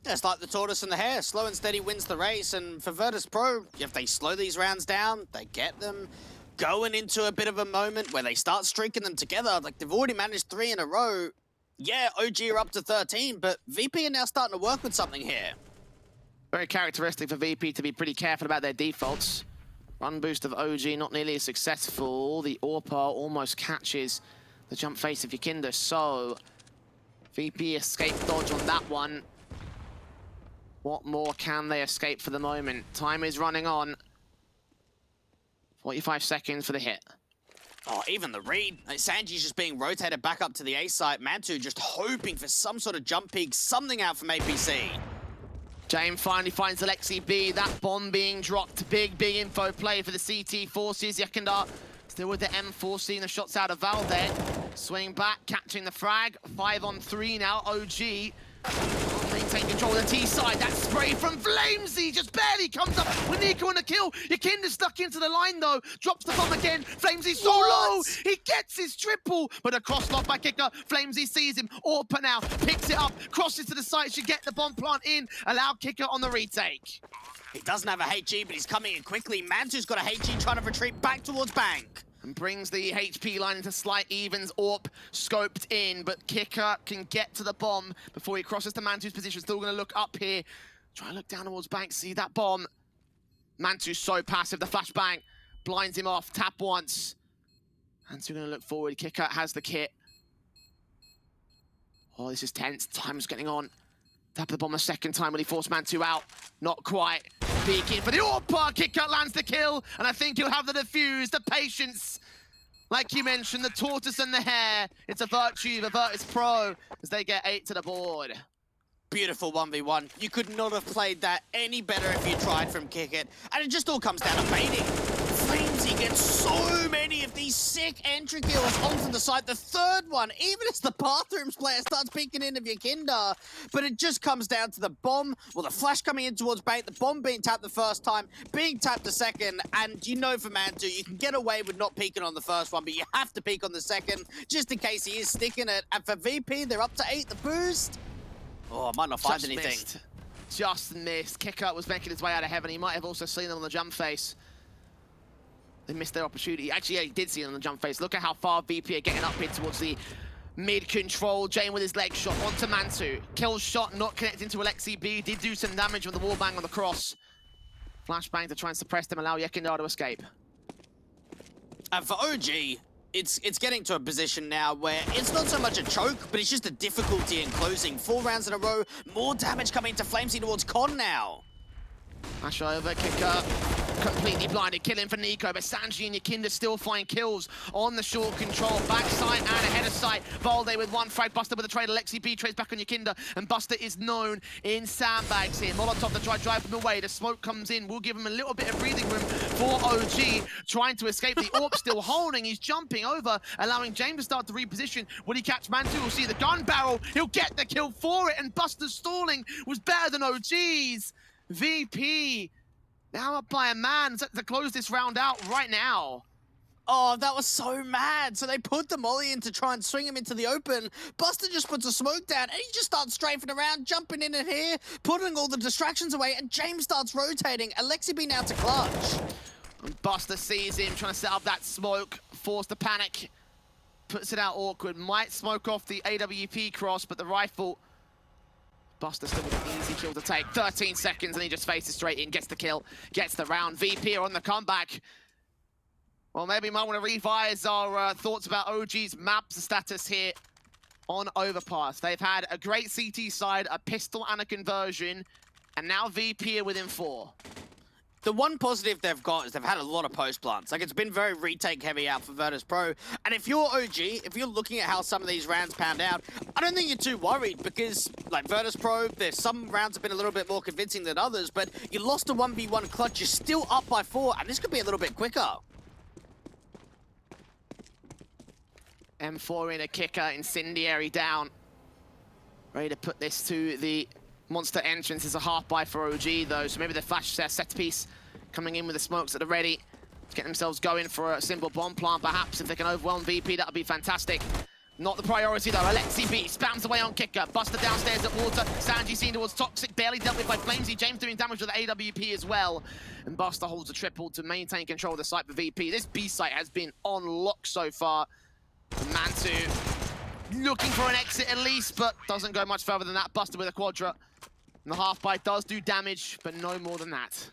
Yeah, it's like the tortoise and the hare. Slow and steady wins the race. And for Virtus.pro, if they slow these rounds down, they get them going into a bit of a moment where they start streaking them together. Like, they've already managed 3 in a row. Yeah, OG are up to 13, but VP are now starting to work with something here. Very characteristic for VP to be pretty careful about their defaults. Run boost of OG not nearly as successful. The Orpa almost catches the jump face of Yakinda, so VP escape dodge on that one. What more can they escape for the moment? Time is running on. 45 seconds for the hit. Oh, even the read. Like, Sanji's just being rotated back up to the A site. Mantu just hoping for some sort of jump peak, something out from APC. James finally finds Alexi B. That bomb being dropped. Big info play for the CT forces. Yakindar still with the M4, seeing the shots out of Valde. Swing back, catching the frag. 5-on-3 now, OG. Maintain control of the T side. That spray from Flamesy just barely comes up with Nico on the kill. Yakinda's stuck into the line though. Drops the bomb again. Flamesy so low. He gets his triple, but a cross lock by Kicker. Flamesy sees him. Orpa now picks it up, crosses to the side. Should get the bomb plant in. Allow Kicker on the retake. He doesn't have a HG, but he's coming in quickly. Mantu's got a HG trying to retreat back towards Bank. And brings the HP line into slight evens. Orp scoped in, but Kicker can get to the bomb before he crosses to Mantu's position. Still going to look up here. Try to look down towards Bank, see that bomb. Mantu's so passive, the flashbang blinds him off. Tap once. Mantu going to look forward. Kicker has the kit. Oh, this is tense. Time's getting on. Tap the bomb a second time. Will he force Mantu out? Not quite. Peeking for the Orpa. Kicker lands the kill, and I think he'll have the defuse, the patience. Like you mentioned, the tortoise and the hare. It's a virtue, the Virtus.pro, as they get 8 to the board. Beautiful 1v1. You could not have played that any better if you tried from Kick It. And it just all comes down to baiting. Flamesy gets so many of these sick entry kills onto the side. The 3rd one, even as the bathrooms player starts peeking in of Yakinda. But it just comes down to the bomb. Well, the flash coming in towards Bait, the bomb being tapped the first time, being tapped the second. And you know for Mantu, you can get away with not peeking on the first one, but you have to peek on the second, just in case he is sticking it. And for VP, they're up to 8, the boost. Oh, I might not find anything. Missed. Just missed. Kicker was making his way out of heaven. He might have also seen them on the jump face. They missed their opportunity. Actually, yeah, he did see them on the jump face. Look at how far VP are getting up here towards the mid-control. Jane with his leg shot onto Mantu. Kill shot not connecting to Alexi B. Did do some damage with the wallbang on the cross. Flashbang to try and suppress them, allow Yekindar to escape. And for OG, it's getting to a position now where it's not so much a choke, but it's just a difficulty in closing. 4 rounds in a row, more damage coming to Flamesy towards Con now. Flash over, Kicker. completely blinded. Killing for Nico, but Sanji and Yakinda still find kills on the short control. Backside and ahead of sight. Valde with one frag. Buster with a trade. Alexi B trades back on Yakinda. And Buster is known in sandbags here. Molotov to try to drive him away. The smoke comes in. We'll give him a little bit of breathing room for OG. Trying to escape. The AWP still holding. He's jumping over, allowing James to start to reposition. Will he catch Mantu? We'll see the gun barrel. He'll get the kill for it. And Buster's stalling was better than OG's. VP now up by a man to close this round out right now. Oh, that was so mad. So they put the molly in to try and swing him into the open. Buster just puts a smoke down and he just starts strafing around, jumping in and here, putting all the distractions away, and James starts rotating. Alexi B now to clutch. And Buster sees him trying to set up that smoke, forced to panic, puts it out awkward, might smoke off the AWP cross, but the rifle, Buster still with an easy kill to take. 13 seconds and he just faces straight in, gets the kill, gets the round. VP are on the comeback. Well, maybe we might want to revise our thoughts about OG's map status here on Overpass. They've had a great CT side, a pistol and a conversion, and now VP are within 4. The one positive they've got is they've had a lot of post plants. Like, it's been very retake heavy out for Virtus.pro. And if you're OG, if you're looking at how some of these rounds pound out, I don't think you're too worried because, like, Virtus.pro, there's some rounds have been a little bit more convincing than others, but you lost a 1v1 clutch, you're still up by 4, and this could be a little bit quicker. M4 in a kicker, incendiary down. Ready to put this to the monster entrance. Is a half buy for OG though, so maybe the flash set piece coming in with the smokes that are ready to get themselves going for a simple bomb plant. Perhaps if they can overwhelm VP, that would be fantastic. Not the priority though. Alexi B spams away on kicker. Buster downstairs at water. Sanji seen towards Toxic, barely dealt with by Flamesy. James doing damage with the AWP as well. And Buster holds a triple to maintain control of the site for VP. This B site has been on lock so far. Mantu looking for an exit at least, but doesn't go much further than that. Buster with a quadra. And the half bite does do damage, but no more than that.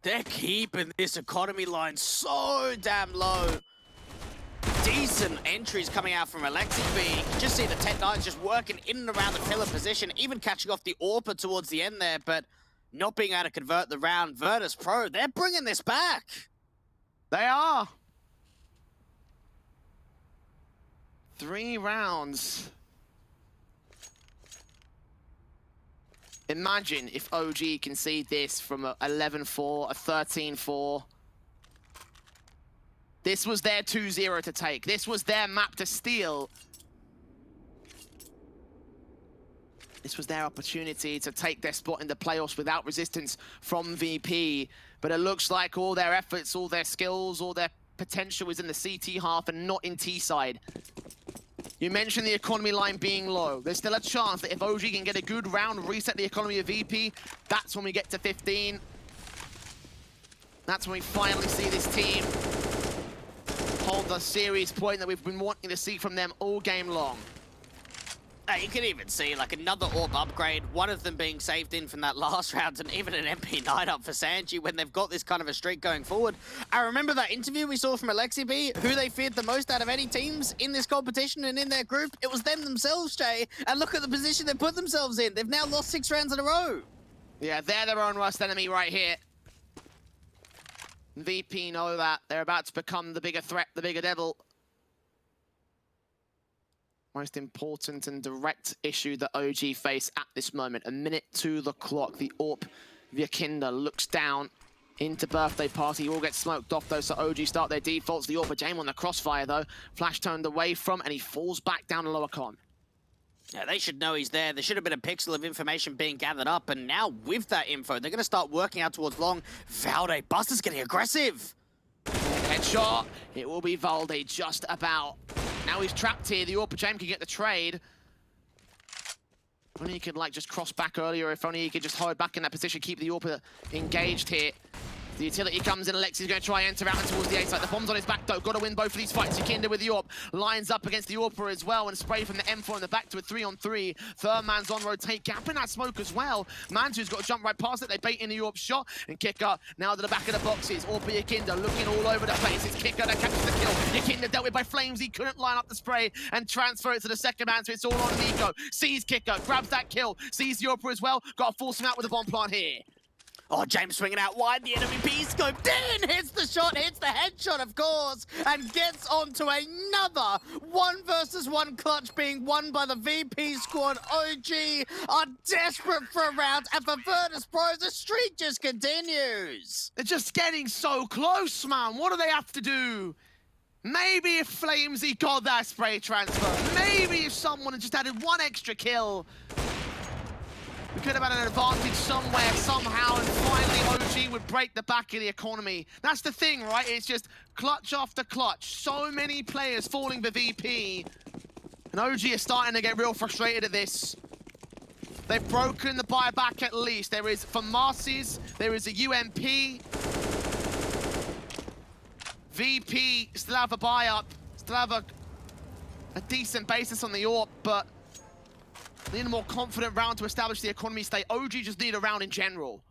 They're keeping this economy line so damn low. Decent entries coming out from Alexi B. You can just see the Tech-9s just working in and around the pillar position, even catching off the AWP towards the end there, but not being able to convert the round. Virtus.pro, they're bringing this back. They are. 3 rounds. Imagine if OG concede this from a 11-4, a 13-4. This was their 2-0 to take. This was their map to steal. This was their opportunity to take their spot in the playoffs without resistance from VP. But it looks like all their efforts, all their skills, all their potential is in the CT half and not in T side. You mentioned the economy line being low. There's still a chance that if OG can get a good round, reset the economy of VP, that's when we get to 15. That's when we finally see this team hold the series point that we've been wanting to see from them all game long. You can even see like another AWP upgrade, one of them being saved in from that last round, and even an MP9 up for Sanji when they've got this kind of a streak going forward. I remember that interview we saw from Alexi B, who they feared the most out of any teams in this competition and in their group. It was them themselves, Jay, and look at the position they put themselves in. They've now lost 6 rounds in a row. Yeah, they're their own worst enemy right here. VP know that. They're about to become the bigger threat, the bigger devil. Most important and direct issue that OG face at this moment. A minute to the clock. The AWP Yakinda looks down into birthday party. All get smoked off though, so OG start their defaults. The AWP James on the crossfire though. Flash turned away from, and he falls back down to lower con. Yeah, they should know he's there. There should have been a pixel of information being gathered up, and now with that info, they're going to start working out towards long. Valde, Buster's getting aggressive. Headshot. It will be Valde just about. Now he's trapped here. The AWP James can get the trade. If only he could like just cross back earlier. If only he could just hold back in that position, keep the AWP engaged here. The utility comes in. Alexi's going to try and enter out and towards the A side. The bomb's on his back though. Got to win both of these fights. Yakinda with the AWP lines up against the AWPer as well, and spray from the M4 in the back to a 3-on-3. Third man's on rotate, gap in that smoke as well. Mantu's got to jump right past it. They bait in the AWP shot and kick up now to the back of the boxes. AWP Yakinda looking all over the place. It's kicker that catches the kill. Yakinda dealt with by Flames. He couldn't line up the spray and transfer it to the second man, so it's all on Nico. Sees kicker, grabs that kill, sees the AWPer as well. Got to force him out with a bomb plant here. Oh, James swinging out wide. The enemy P scoped in. Hits the shot, hits the headshot, of course, and gets onto another 1v1 clutch being won by the VP squad. OG are desperate for a round, and for Virtus.pro, the streak just continues. They're just getting so close, man. What do they have to do? Maybe if Flamesy got that spray transfer, maybe if someone had just added one extra kill, we could have had an advantage somewhere, somehow, and finally OG would break the back of the economy. That's the thing, right? It's just clutch after clutch. So many players falling for VP. And OG is starting to get real frustrated at this. They've broken the buyback at least. There is FAMAS's, there is a UMP. VP still have a buy-up, still have a decent basis on the AWP, but need a more confident round to establish the economy state. OG just need a round in general.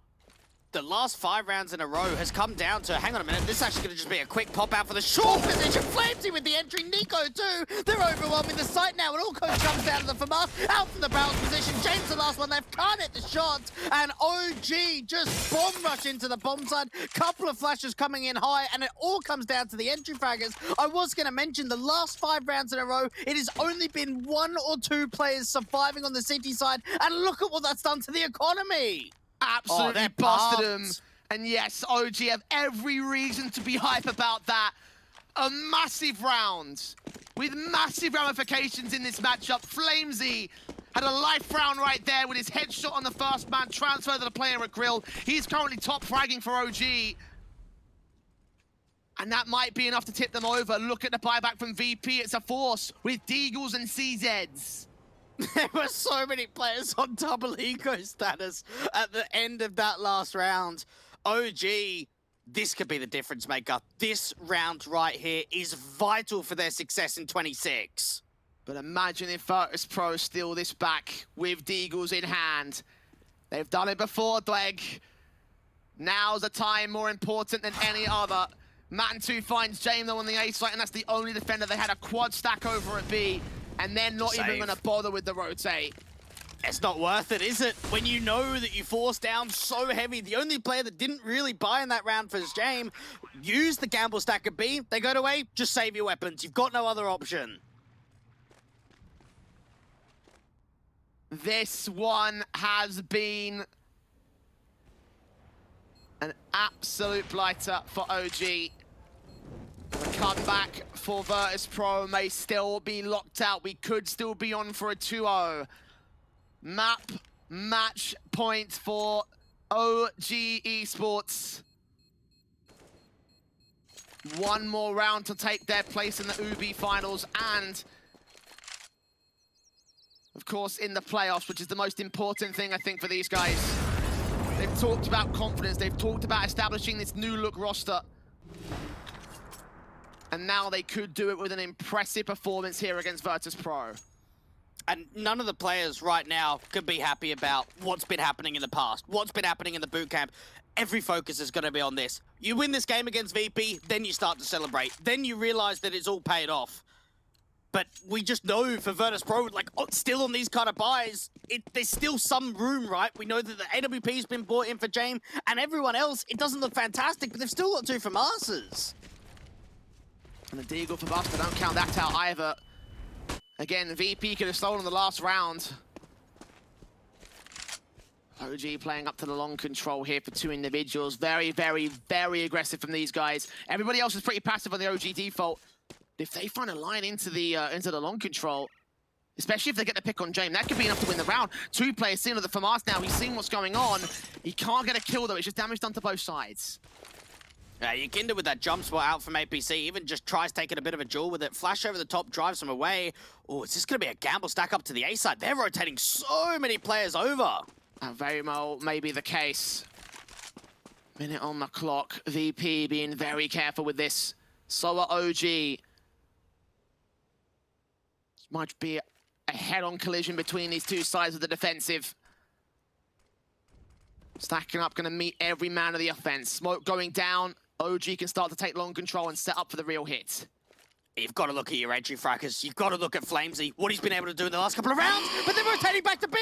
The last 5 rounds in a row has come down to, hang on a minute, this is actually going to just be a quick pop out for the short position. Flamesy with the entry, Nico too. They're overwhelming the site now. It all comes down to the FAMAS, out from the barrels position. James the last one left, can't hit the shots. And OG just bomb rush into the bomb side. Couple of flashes coming in high, and it all comes down to the entry fraggers. I was going to mention the last 5 rounds in a row, it has only been 1 or 2 players surviving on the city side. And look at what that's done to the economy. Absolutely busted him. And yes, OG have every reason to be hype about that. A massive round with massive ramifications in this matchup. Flamesy had a life round right there with his headshot on the first man, transfer to the player at Grill. He's currently top fragging for OG. And that might be enough to tip them over. Look at the buyback from VP. It's a force with Deagles and CZs. There were so many players on double eco status at the end of that last round. OG, this could be the difference maker. This round right here is vital for their success in 26. But imagine if Virtus.pro steal this back with Deagles in hand. They've done it before, Dweg. Now's the time more important than any other. Matan2 finds Jame though on the A site, and that's the only defender. They had a quad stack over at B. And they're not even going to bother with the rotate. It's not worth it, is it? When you know that you forced down so heavy, the only player that didn't really buy in that round for his Jame, use the gamble stack at B, they go to A, just save your weapons. You've got no other option. This one has been an absolute blighter for OG. The comeback for Virtus.pro may still be locked out. We could still be on for a 2-0. Match point for OG Esports. One more round to take their place in the UB finals and, of course, in the playoffs, which is the most important thing, I think, for these guys. They've talked about confidence. They've talked about establishing this new look roster. And now they could do it with an impressive performance here against Virtus.pro. And none of the players right now could be happy about what's been happening in the past, what's been happening in the boot camp. Every focus is going to be on this. You win this game against VP, then you start to celebrate. Then you realize that it's all paid off. But we just know for Virtus.pro, like, still on these kind of buys, there's still some room, right? We know that the AWP's been bought in for Jame, and everyone else, it doesn't look fantastic, but they've still got 2 FAMAS's. And the Deagle for Buster, don't count that out either. Again, VP could have stolen the last round. OG playing up to the long control here for 2 individuals. Very, very, very aggressive from these guys. Everybody else is pretty passive on the OG default. If they find a line into the long control, especially if they get the pick on Jame, that could be enough to win the round. 2 players seeing the FAMAS now. He's seeing what's going on. He can't get a kill though. It's just damage done to both sides. Yeah, Yakinda with that jump spot out from APC, even just tries taking a bit of a duel with it. Flash over the top, drives him away. Oh, it's just going to be a gamble stack up to the A side. They're rotating so many players over. Very well may be the case. Minute on the clock. VP being very careful with this. So are OG. Might be a head-on collision between these 2 sides of the defensive. Stacking up, going to meet every man of the offense. Smoke going down. OG can start to take long control and set up for the real hit. You've got to look at your entry, Fracas. You've got to look at Flamesy, what he's been able to do in the last couple of rounds, but they're rotating back to B!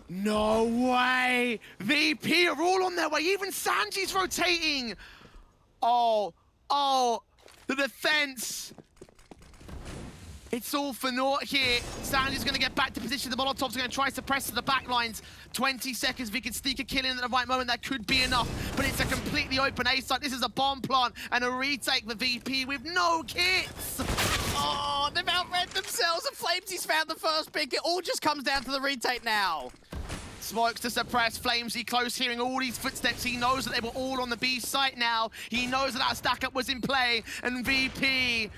No way! VP are all on their way. Even Sanji's rotating. Oh, the defense. It's all for naught here. Sanji's going to get back to position. The Molotovs are going to try to press to the back lines. 20 seconds. If he can sneak a kill in at the right moment, that could be enough. But it's a completely open A site. This is a bomb plant and a retake for VP with no kits. Oh, they've outread themselves and Flamesy's found the first pick. It all just comes down to the retake now. Smokes to suppress, Flamesy close, hearing all these footsteps. He knows that they were all on the B site now. He knows that stack up was in play, and VP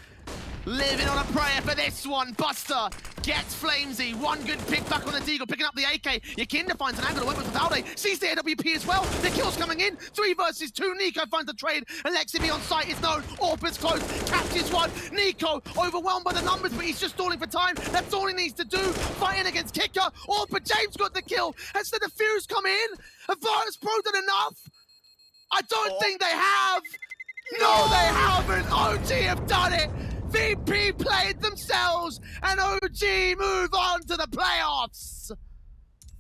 living on a prayer for this one. Buster gets Flamesy. One good pick back on the Deagle, picking up the AK. Yakinda finds an angle to work with Valde. Sees the AWP as well. The kill's coming in. 3 versus 2. Nico finds the trade. Alexibi on site is known. Orpa's close. Catches one. Nico overwhelmed by the numbers, but he's just stalling for time. That's all he needs to do. Fighting against Kicker. Orpa James got the kill. Has the defuse come in? Have Virtus.pro done enough? I don't think they have. No, they haven't. OG have done it. VP played themselves, and OG move on to the